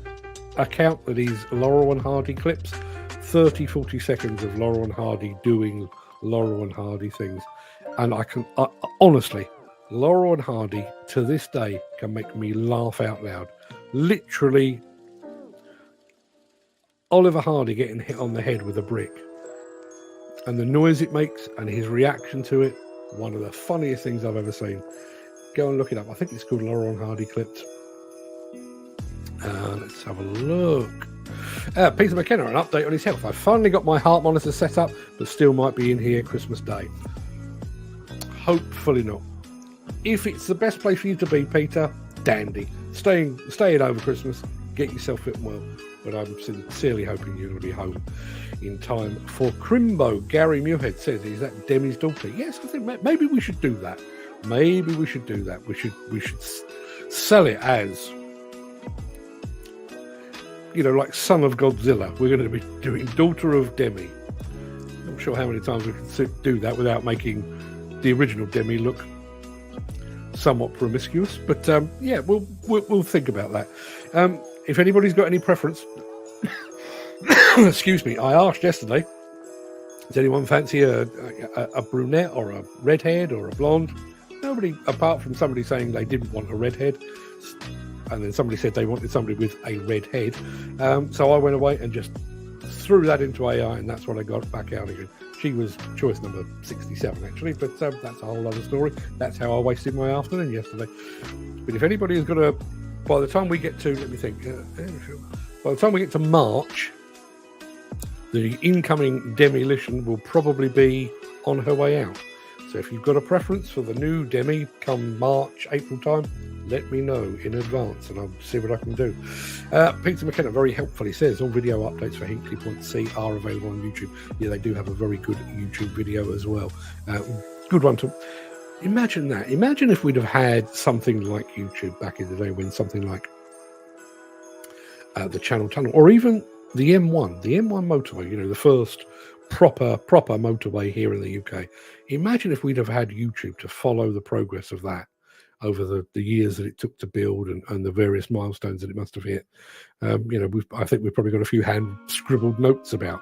account that is Laurel and Hardy clips, 30-40 seconds of Laurel and Hardy doing Laurel and Hardy things, and I honestly, Laurel and Hardy to this day can make me laugh out loud. Literally, Oliver Hardy getting hit on the head with a brick and the noise it makes and his reaction to it, one of the funniest things I've ever seen. Go and look it up. I think it's called Laurel and Hardy clips. Let's have a look. Peter McKenna, an update on his health. I finally got my heart monitor set up, but still might be in here Christmas Day. Hopefully not. If it's the best place for you to be, Peter, dandy. Stay in over Christmas. Get yourself fit and well. But I'm sincerely hoping you're going to be home in time for Crimbo. Gary Muirhead says, is that Demi's daughter? Yes, I think maybe we should do that. Maybe we should do that. We should sell it as, you know, like son of Godzilla. We're going to be doing daughter of Demi. I'm not sure how many times we can do that without making the original Demi look somewhat promiscuous. But yeah, we'll think about that. If anybody's got any preference, excuse me, I asked yesterday, does anyone fancy a brunette or a redhead or a blonde? Nobody, apart from somebody saying they didn't want a redhead, and then somebody said they wanted somebody with a red head. So I went away and just threw that into AI, and that's what I got back out again. She was choice number 67, actually, but that's a whole other story. That's how I wasted my afternoon yesterday. But if anybody has got a, by the time we get to, let me think, by the time we get to March, the incoming Demi Lition will probably be on her way out. So if you've got a preference for the new Demi come March, April time, let me know in advance and I'll see what I can do. Peter McKenna very helpfully says all video updates for Hinkley Point C are available on YouTube. Yeah, they do have a very good YouTube video as well. Good one to imagine that. Imagine if we'd have had something like YouTube back in the day, when something like the Channel Tunnel or even the M1 motorway, you know, the first proper motorway here in the UK. Imagine if we'd have had YouTube to follow the progress of that over the years that it took to build and the various milestones that it must have hit. You know, I think we've probably got a few hand scribbled notes about.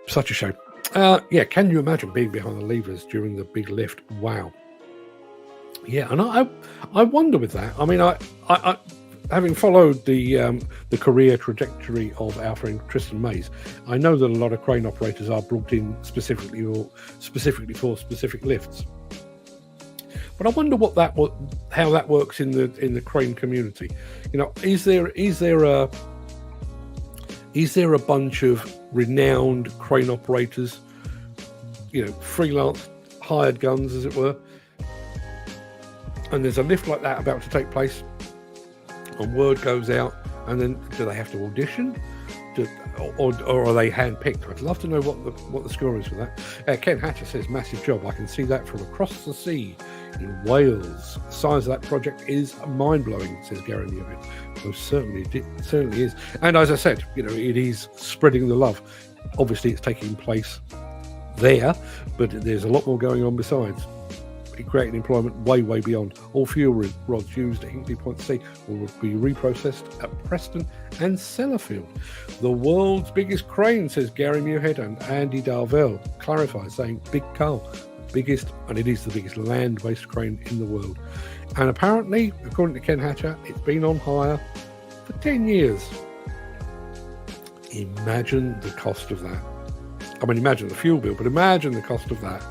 Such a shame. Yeah, can you imagine being behind the levers during the big lift? Wow. Yeah, and I wonder with that. I mean, I having followed the career trajectory of our friend Tristan Mays, I know that a lot of crane operators are brought in specifically for specific lifts. But I wonder how that works in the crane community. You know, is there a bunch of renowned crane operators, you know, freelance hired guns, as it were, and there's a lift like that about to take place, and word goes out, and then do they have to audition, or are they hand-picked? I'd love to know what the score is for that. Ken Hatcher says, massive job. I can see that from across the sea in Wales. The size of that project is mind-blowing, says Gary Muirhead. Most certainly, it certainly is. And as I said, you know, it is spreading the love. Obviously, it's taking place there, but there's a lot more going on besides. Creating employment way beyond. All fuel rods used at Hinkley Point C will be reprocessed at Preston and Sellafield. The world's biggest crane, says Gary Muirhead, and Andy Darvell clarifies, saying Big Carl, biggest, and it is the biggest land-based crane in the world. And apparently, according to Ken Hatcher, it's been on hire for 10 years. Imagine the cost of that. I mean, imagine the fuel bill, but imagine the cost of that.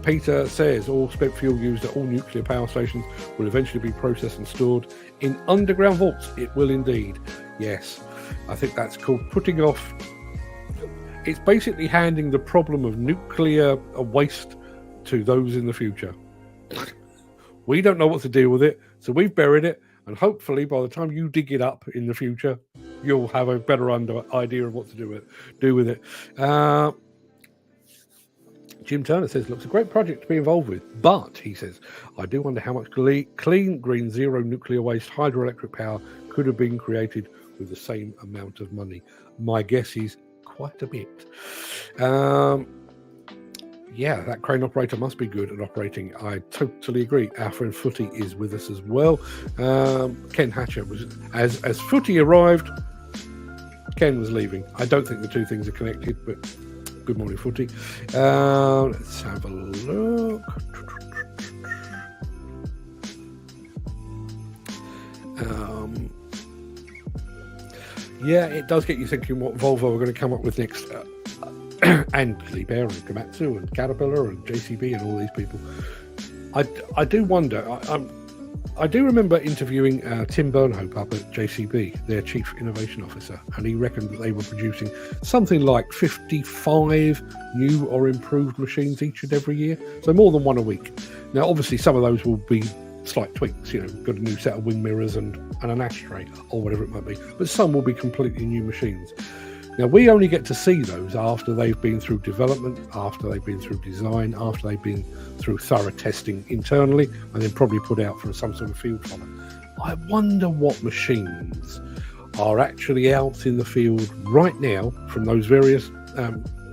Peter says all spent fuel used at all nuclear power stations will eventually be processed and stored in underground vaults. It will indeed. Yes, I think that's called putting off. It's basically handing the problem of nuclear waste to those in the future. We don't know what to deal with it, so we've buried it, and hopefully by the time you dig it up in the future, you'll have a better idea of what to do with it. Jim Turner says, looks a great project to be involved with, but, he says, I do wonder how much clean, green, zero nuclear waste hydroelectric power could have been created with the same amount of money. My guess is quite a bit. Yeah, that crane operator must be good at operating. I totally agree. Our friend Footy is with us as well. Ken Hatcher was, as Footy arrived, Ken was leaving. I don't think the two things are connected, but good morning, Footy. Let's have a look. Yeah, it does get you thinking what Volvo are going to come up with next. And Liebherr and Komatsu and Caterpillar and JCB and all these people. I do wonder. I do remember interviewing Tim Burnhope up at JCB, their Chief Innovation Officer, and he reckoned that they were producing something like 55 new or improved machines each and every year, so more than one a week. Now, obviously, some of those will be slight tweaks, got a new set of wing mirrors and an ashtray or whatever it might be, but some will be completely new machines. Now, we only get to see those after they've been through development, after they've been through design, after they've been through thorough testing internally, and then probably put out for some sort of field trial. I wonder what machines are actually out in the field right now from those various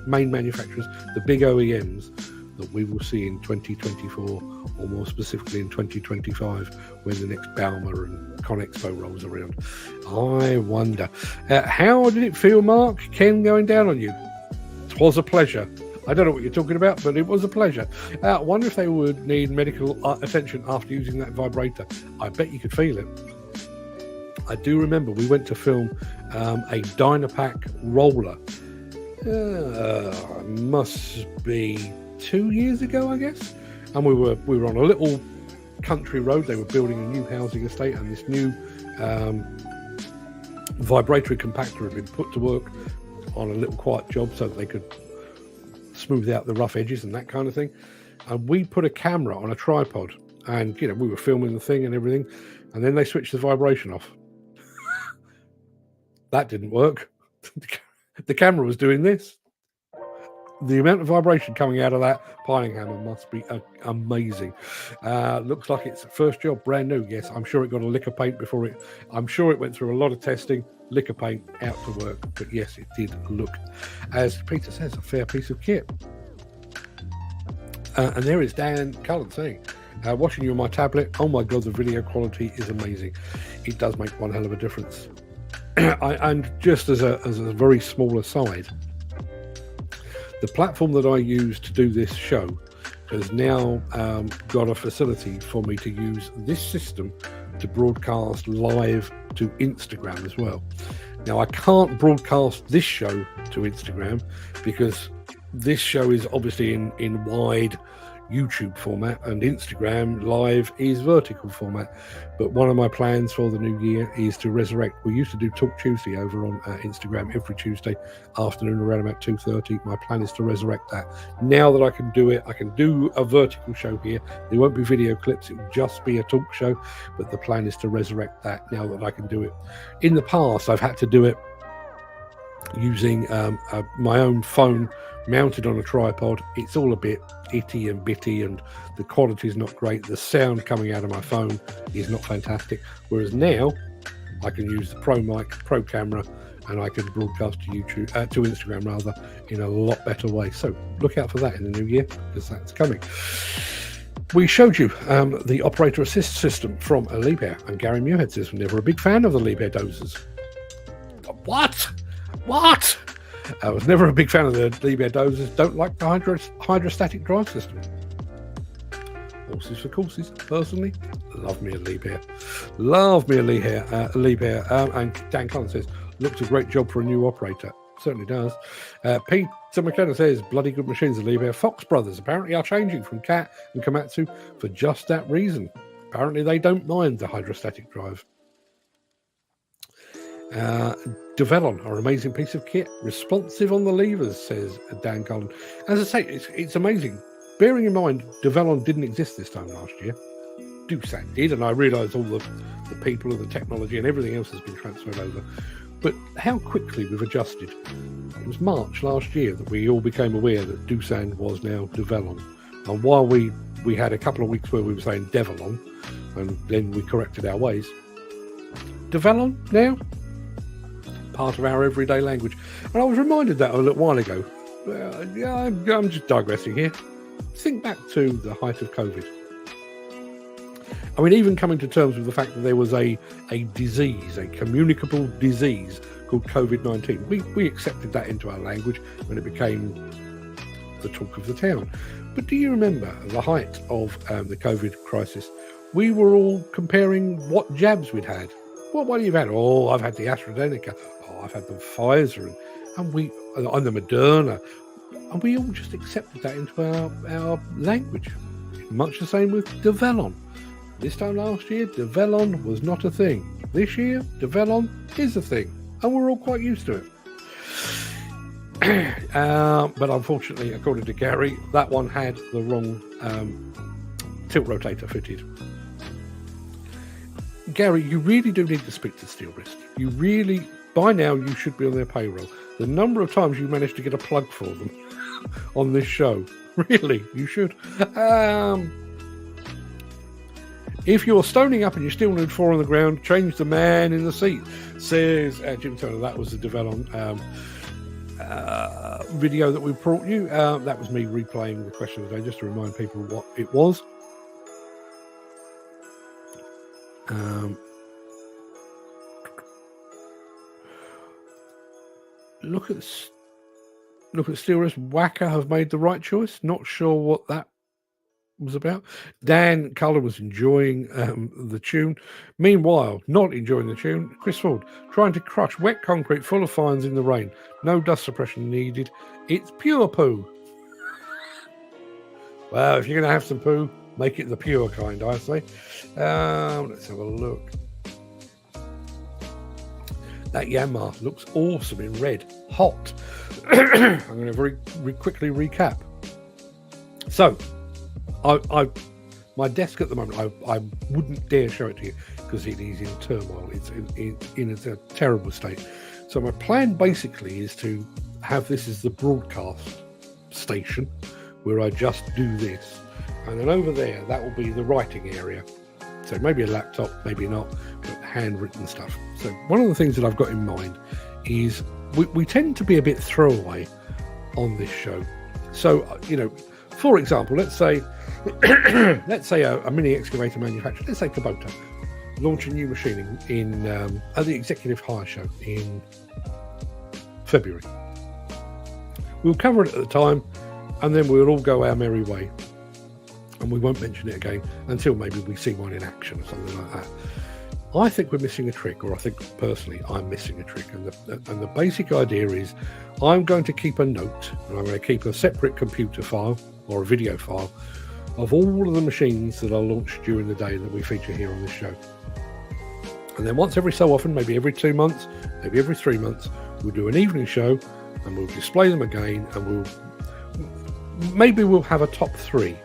main manufacturers, the big OEMs, that we will see in 2024, or more specifically in 2025, when the next Bauma and ConExpo rolls around. I wonder. How did it feel, Mark? Ken going down on you? It was a pleasure. I don't know what you're talking about, but it was a pleasure. I wonder if they would need medical attention after using that vibrator. I bet you could feel it. I do remember we went to film a Dynapack roller. Must be 2 years ago, I guess, and we were on a little country road. They were building a new housing estate, and this new vibratory compactor had been put to work on a little quiet job so that they could smooth out the rough edges and that kind of thing. And we put a camera on a tripod, and we were filming the thing and everything, and then they switched the vibration off. That didn't work. The camera was doing this. The amount of vibration coming out of that piling hammer must be amazing. Looks like it's first job, brand new. Yes, I'm sure it got a lick of paint before it. I'm sure it went through a lot of testing, lick of paint, out to work. But yes, it did look, as Peter says, a fair piece of kit. And there is Dan Cullen saying, watching you on my tablet, oh my God, the video quality is amazing. It does make one hell of a difference. And just as a very small aside, the platform that I use to do this show has now got a facility for me to use this system to broadcast live to Instagram as well. Now, I can't broadcast this show to Instagram because this show is obviously in wide YouTube format, and Instagram live is vertical format. But one of my plans for the new year is to resurrect. We used to do Talk Tuesday over on Instagram every Tuesday afternoon around about 2:30. My plan is to resurrect that. Now that I can do it, I can do a vertical show here. There won't be video clips, it will just be a talk show, but the plan is to resurrect that now that I can do it. In the past, I've had to do it using my own phone mounted on a tripod. It's all a bit itty and bitty, and the quality is not great. The sound coming out of my phone is not fantastic. Whereas now I can use the Pro mic, Pro camera, and I can broadcast to YouTube, to Instagram rather, in a lot better way. So look out for that in the new year, because that's coming. We showed you the operator assist system from Liebherr, and Gary Muirhead says we're never a big fan of the Liebherr dozers. What? I was never a big fan of the Liebherr dozers. Don't like the hydrostatic drive system. Horses for courses. Personally, love me a Liebherr. And Dan Cullen says, looks a great job for a new operator. certainly does. Peter McKenna says, bloody good machines, the Liebherr. Fox Brothers apparently are changing from Cat and Komatsu for just that reason. Apparently they don't mind the hydrostatic drive. Devellon are an amazing piece of kit. Responsive on the levers, says Dan Cullen. As I say, it's amazing. Bearing in mind, Devellon didn't exist this time last year. Doosan did, and I realise all the people and the technology and everything else has been transferred over. But how quickly we've adjusted. It was March last year that we all became aware that Doosan was now Devellon. And while we had a couple of weeks where we were saying Devellon, and then we corrected our ways, Devellon now? Part of our everyday language. And I was reminded that a little while ago. I'm just digressing here. Think back to the height of COVID. I mean, even coming to terms with the fact that there was a disease, a communicable disease called COVID-19. We accepted that into our language when it became the talk of the town. But do you remember at the height of the COVID crisis, we were all comparing what jabs we'd had. What have you had? Oh, I've had the AstraZeneca. Oh, I've had the Pfizer and the Moderna. And we all just accepted that into our language. Much the same with Devellon. This time last year, Devellon was not a thing. This year, Devellon is a thing. And we're all quite used to it. But unfortunately, according to Gary, that one had the wrong tilt rotator fitted. Gary, you really do need to speak to Steel Wrist. You really, by now, you should be on their payroll. The number of times you managed to get a plug for them on this show. Really, you should. If you're stoning up and you still need 4 on the ground, change the man in the seat, says Jim Turner. That was the Devellon video that we brought you. That was me replaying the question of the day just to remind people what it was. Look at Steel Wrist. Wacker have made the right choice. Not sure what that was about. Dan Cullen was enjoying the tune. Meanwhile, not enjoying the tune, Chris Ford trying to crush wet concrete full of fines in the rain. No dust suppression needed. It's pure poo. Well, if you're going to have some poo, make it the pure kind, I say. Let's have a look. That Yanmar looks awesome in red. Hot. I'm going to very quickly recap. So, my desk at the moment, I wouldn't dare show it to you because it is in turmoil. It's in a terrible state. So my plan basically is to have this as the broadcast station where I just do this. And then over there, that will be the writing area. So maybe a laptop, maybe not, but handwritten stuff. So one of the things that I've got in mind is we tend to be a bit throwaway on this show. So, for example, let's say a mini excavator manufacturer, let's say Kubota, launch a new machine at the Executive Hire Show in February. We'll cover it at the time, and then we'll all go our merry way. And we won't mention it again until maybe we see one in action or something like that. I think we're missing a trick, or I think personally I'm missing a trick. And the basic idea is I'm going to keep a note, and I'm going to keep a separate computer file or a video file of all of the machines that are launched during the day that we feature here on this show. And then once every so often, maybe every 2 months, maybe every 3 months, we'll do an evening show and we'll display them again, and we'll have a top 3.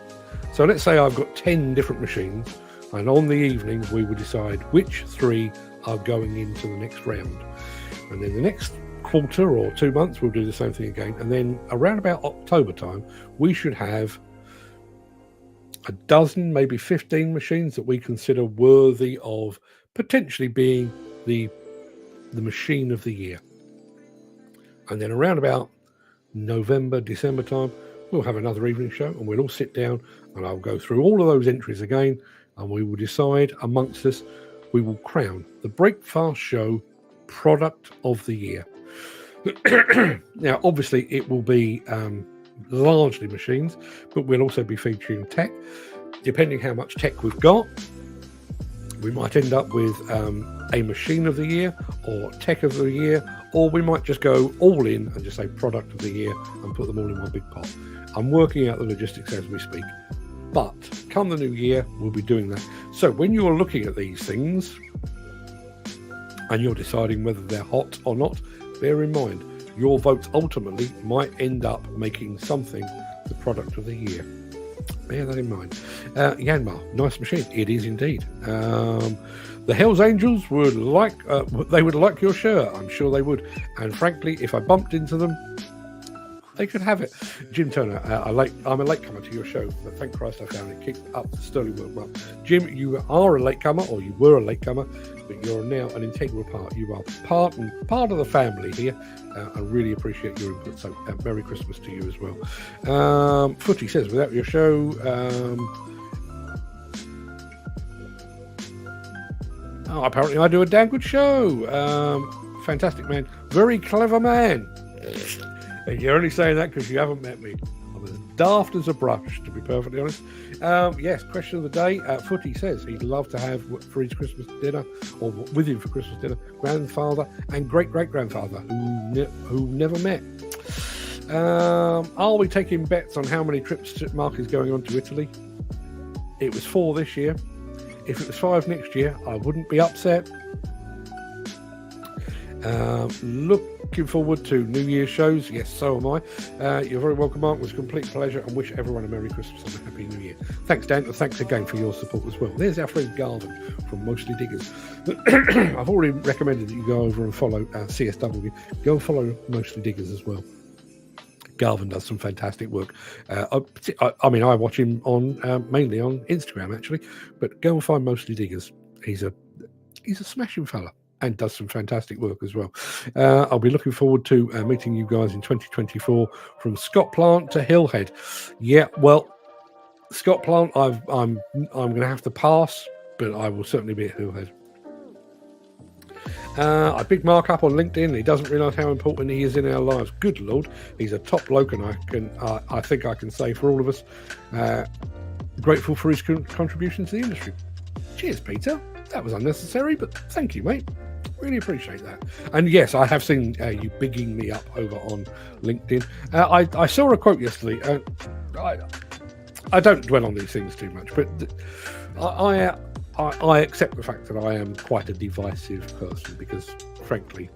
So let's say I've got 10 different machines, and on the evening we will decide which 3 are going into the next round. And then the next quarter or 2 months we'll do the same thing again, and then around about October time we should have a dozen, maybe 15 machines that we consider worthy of potentially being the machine of the year. And then around about November, December time, we'll have another evening show, and we'll all sit down and I'll go through all of those entries again, and we will decide amongst us, we will crown the Breakfast Show Product of the Year. Now, obviously, it will be largely machines, but we'll also be featuring tech. Depending how much tech we've got, we might end up with a machine of the year, or tech of the year, or we might just go all in and just say product of the year and put them all in one big pot. I'm working out the logistics as we speak, but come the new year, we'll be doing that. So when you're looking at these things and you're deciding whether they're hot or not, bear in mind, your votes ultimately might end up making something the product of the year. Bear that in mind. Yanmar, nice machine. It is indeed. The Hells Angels would like your shirt. I'm sure they would. And frankly, if I bumped into them, they could have it. Jim Turner, I'm a latecomer to your show, but thank Christ I found it. Keep up the sterling work, Mark. Jim, you are a latecomer, or you were a latecomer, but you're now an integral part. You are part of the family here. I really appreciate your input. So, Merry Christmas to you as well. Footy says, without your show, apparently I do a damn good show. Fantastic man, very clever man. And you're only saying that because you haven't met me. I'm as daft as a brush, to be perfectly honest. Yes, question of the day. Footy says he'd love to have for his Christmas dinner, or with him for Christmas dinner, grandfather and great-great-grandfather who never met. Are we taking bets on how many trips Mark is going on to Italy? It was 4 this year. If it was 5 next year, I wouldn't be upset. Looking forward to New Year's shows. Yes, so am I. You're very welcome, Mark. It was a complete pleasure, and wish everyone a Merry Christmas and a Happy New Year. Thanks, Dan, and thanks again for your support as well. There's our friend Garvin from Mostly Diggers. I've already recommended that you go over and follow CSW. Go and follow Mostly Diggers as well. Garvin does some fantastic work. I watch him on mainly on Instagram actually, but go and find Mostly Diggers. He's a smashing fella and does some fantastic work as well. I'll be looking forward to meeting you guys in 2024 from Scott Plant to Hillhead. Yeah, well, Scott Plant, I'm going to have to pass, but I will certainly be at Hillhead. I big Mark up on LinkedIn. He doesn't realise how important he is in our lives. Good Lord, he's a top bloke, and I think I can say for all of us, grateful for his contribution to the industry. Cheers, Peter. That was unnecessary, but thank you, mate. Really appreciate that. And yes, I have seen you bigging me up over on LinkedIn. I saw a quote yesterday. I don't dwell on these things too much, but I accept the fact that I am quite a divisive person because, frankly,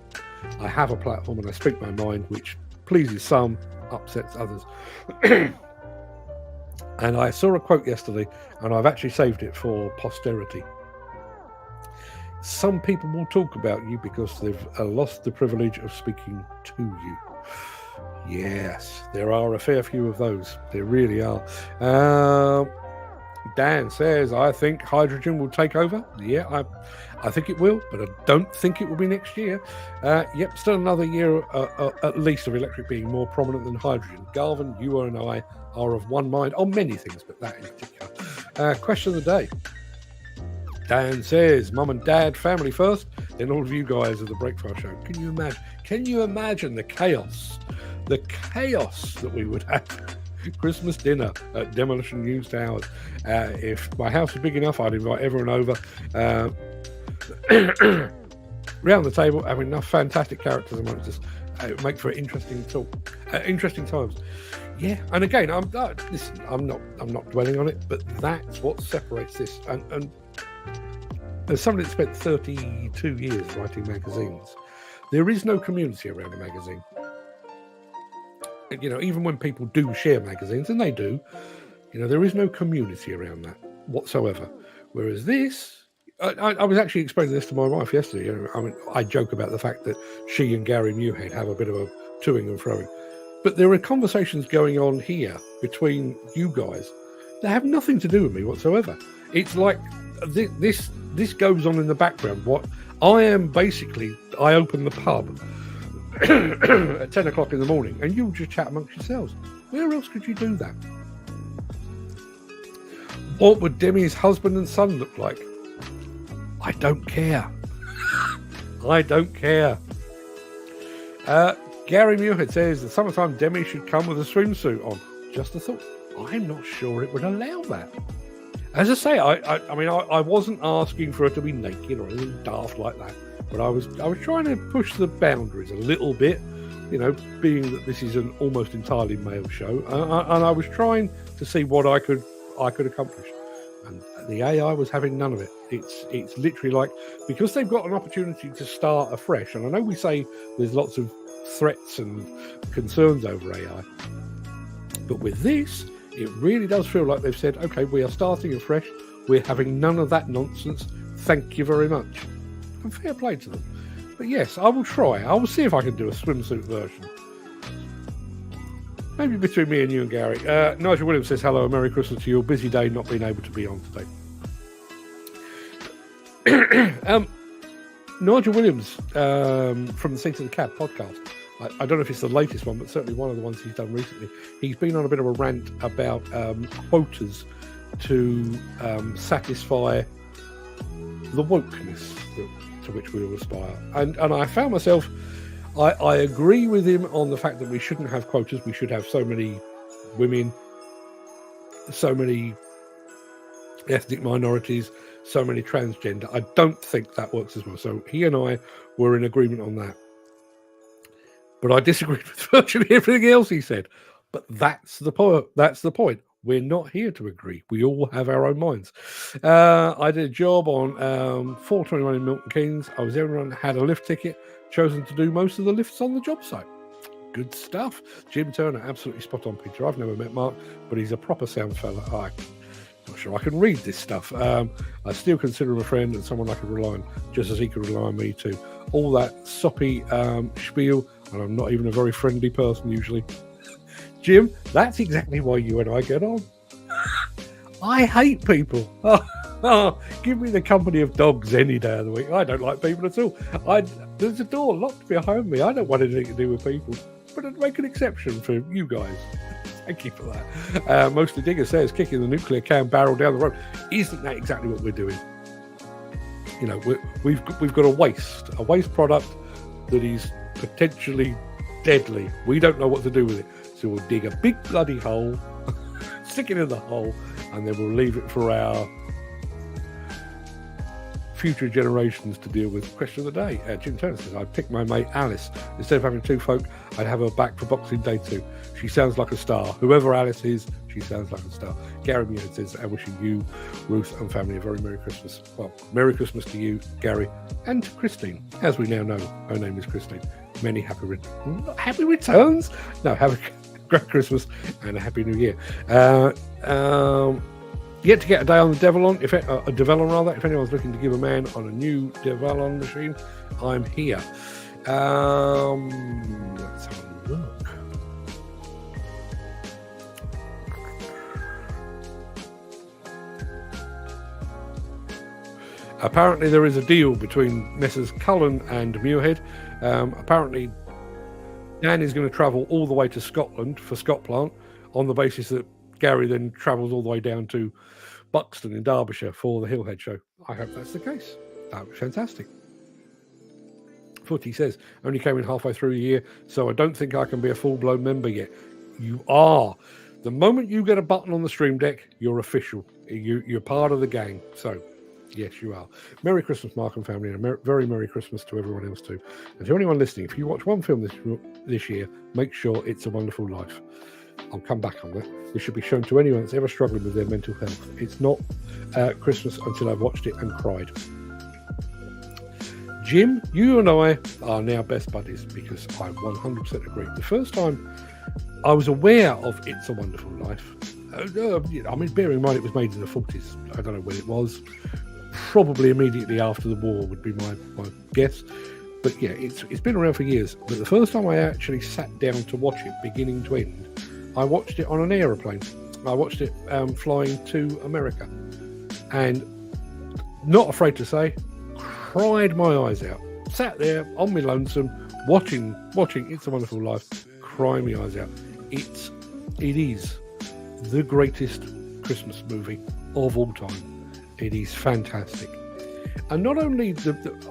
I have a platform and I speak my mind, which pleases some, upsets others. And I saw a quote yesterday, and I've actually saved it for posterity. Some people will talk about you because they've lost the privilege of speaking to you. Yes, there are a fair few of those. There really are. Dan says, I think hydrogen will take over. Yeah, I think it will, but I don't think it will be next year. Yep, still another year at least of electric being more prominent than hydrogen. Garvin, you and I are of one mind on many things, but that in particular. Question of the day. Dan says, Mum and Dad, family first, then all of you guys at the Breakfast Show. Can you imagine the chaos that we would have? Christmas dinner at Demolition News Towers. If my house was big enough, I'd invite everyone over. Round the table, having enough fantastic characters amongst us. It would make for interesting talk, interesting times. Yeah, and again, I'm not dwelling on it, but that's what separates this. And as somebody that spent 32 years writing magazines, there is no community around a magazine. You know, even when people do share magazines, and they do, you know, there is no community around that whatsoever. Whereas this, I was actually explaining this to my wife yesterday. You know, I mean, I joke about the fact that she and Gary Muirhead have a bit of a toing and froing, but there are conversations going on here between you guys that have nothing to do with me whatsoever. It's like this goes on in the background. What I am basically, I open the pub at 10 o'clock in the morning and you'll just chat amongst yourselves. Where else could you do that? What would Demi's husband and son look like? I don't care. I don't care. Gary Muirhead says the summertime Demi should come with a swimsuit on. Just a thought. I'm not sure it would allow that. As I say, I mean, I wasn't asking for her to be naked or anything daft like that. but I was trying to push the boundaries a little bit, you know, being that this is an almost entirely male show, and I was trying to see what I could accomplish. And the AI was having none of it. It's literally like, because they've got an opportunity to start afresh, and I know we say there's lots of threats and concerns over AI, but with this, it really does feel like they've said, okay, we are starting afresh, we're having none of that nonsense, thank you very much. And fair play to them. But yes, I will try. I will see if I can do a swimsuit version. Maybe between me and you and Gary. Nigel Williams says, hello, Merry Christmas to you. Busy day, not being able to be on today. Nigel Williams from the Seat of the Cab podcast. I don't know if it's the latest one, but certainly one of the ones he's done recently. He's been on a bit of a rant about quotas to satisfy the wokeness to which we all aspire. And I found myself, I agree with him on the fact that we shouldn't have quotas. We should have so many women, so many ethnic minorities, so many transgender. I don't think that works as well. So he and I were in agreement on that. But I disagreed with virtually everything else he said. But that's the point. That's the point. We're not here to agree. We all have our own minds. I did a job on 421 in Milton Keynes. I was the only one that had a lift ticket, chosen to do most of the lifts on the job site. Good stuff. Jim Turner, absolutely spot on, Peter. I've never met Mark, but he's a proper sound fella. I'm not sure I can read this stuff. I still consider him a friend and someone I could rely on, just as he could rely on me too. All that soppy spiel, and I'm not even a very friendly person usually. Jim, that's exactly why you and I get on. I hate people. Give me the company of dogs any day of the week. I don't like people at all. There's a door locked behind me. I don't want anything to do with people. But I'd make an exception for you guys. Thank you for that. Mostly Digger says, kicking the nuclear can barrel down the road. Isn't that exactly what we're doing? You know, we've got a waste product that is potentially deadly. We don't know what to do with it. So we'll dig a big bloody hole, stick it in the hole, and then we'll leave it for our future generations to deal with. Question of the day. Jim Turner says, I'd pick my mate Alice. Instead of having two folk, I'd have her back for Boxing Day too. She sounds like a star. Whoever Alice is, she sounds like a star. Gary Muir says, I'm wishing you, Ruth, and family a very Merry Christmas. Well, Merry Christmas to you, Gary, and to Christine. As we now know, her name is Christine. Many happy returns. No, have a great Christmas and a happy New Year. Yet to get a day on the Devilon, a Develon rather. If anyone's looking to give a man on a new Develon machine, I'm here. Let's have a look. Apparently there is a deal between Messrs. Cullen and Muirhead. Apparently Dan is going to travel all the way to Scotland for Scott Plant on the basis that Gary then travels all the way down to Buxton in Derbyshire for the Hillhead show. I hope that's the case. That would be fantastic. Footy says, only came in halfway through the year, so I don't think I can be a full-blown member yet. You are. The moment you get a button on the stream deck, you're official. You're part of the gang. So, yes, you are. Merry Christmas, Mark and family, and a very Merry Christmas to everyone else too. And to anyone listening, if you watch one film this year, make sure It's a Wonderful Life. I'll come back on that. This should be shown to anyone that's ever struggling with their mental health. It's not Christmas until I've watched it and cried. Jim, you and I are now best buddies because I 100% agree. The first time I was aware of It's a Wonderful Life, I mean, bearing in mind it was made in the 40s. I don't know when it was. Probably immediately after the war would be my guess. But yeah, it's been around for years. But the first time I actually sat down to watch it beginning to end, I watched it on an aeroplane. I watched it flying to America. And not afraid to say, cried my eyes out. Sat there on my lonesome, watching It's a Wonderful Life, crying my eyes out. It is the greatest Christmas movie of all time. It is fantastic. And not only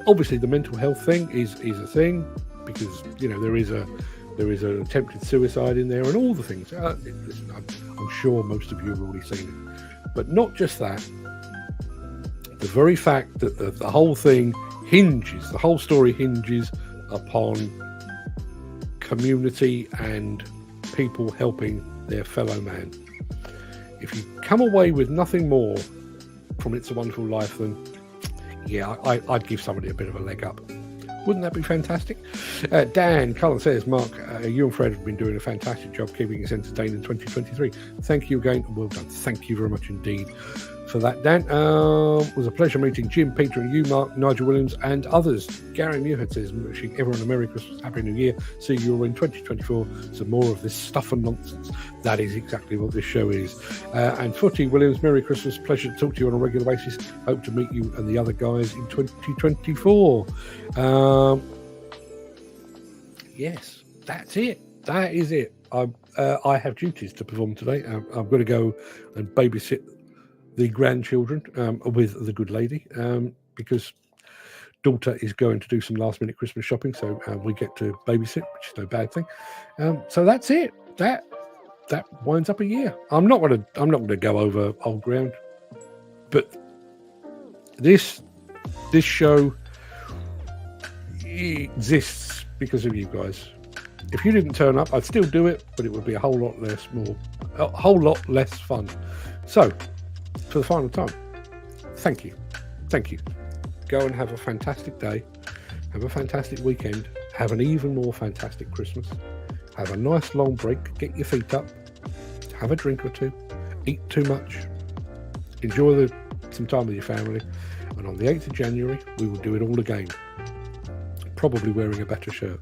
obviously the mental health thing is a thing, because you know there is an attempted suicide in there and all the things. Listen, I'm sure most of you have already seen it, but not just that. The very fact that the whole thing hinges, the whole story hinges upon community and people helping their fellow man. If you come away with nothing more from It's a Wonderful Life, then yeah, I'd give somebody a bit of a leg up. Wouldn't that be fantastic? Dan Cullen says, Mark, you and Fred have been doing a fantastic job keeping us entertained in 2023. Thank you again. Well done. Thank you very much indeed for that, Dan. It was a pleasure meeting Jim, Peter and you, Mark, Nigel Williams and others. Gary Muirhead says, wishing everyone a Merry Christmas, Happy New Year. See you all in 2024. Some more of this stuff and nonsense. That is exactly what this show is. And Footy Williams, Merry Christmas. Pleasure to talk to you on a regular basis. Hope to meet you and the other guys in 2024. Yes, that's it. That is it. I have duties to perform today. I'm going to go and babysit the grandchildren with the good lady because daughter is going to do some last minute Christmas shopping, so we get to babysit, which is no bad thing. So that's it. That winds up a year. I'm not going to go over old ground, but this show exists because of you guys. If you didn't turn up, I'd still do it, but it would be a whole lot less fun. So, for the final time, thank you. Go and have a fantastic day. Have a fantastic weekend. Have an even more fantastic Christmas. Have a nice long break. Get your feet up. Have a drink or two. Eat too much. Enjoy some time with your family. And on the 8th of January, we will do it all again. Probably wearing a better shirt.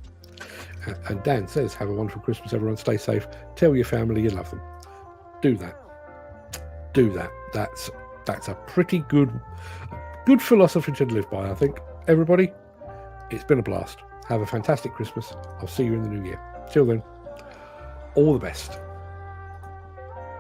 And Dan says, have a wonderful Christmas, everyone. Stay safe. Tell your family you love them. Do that. That's a pretty good philosophy to live by, I think. Everybody, it's been a blast. Have a fantastic Christmas. I'll see you in the new year. Till then, all the best.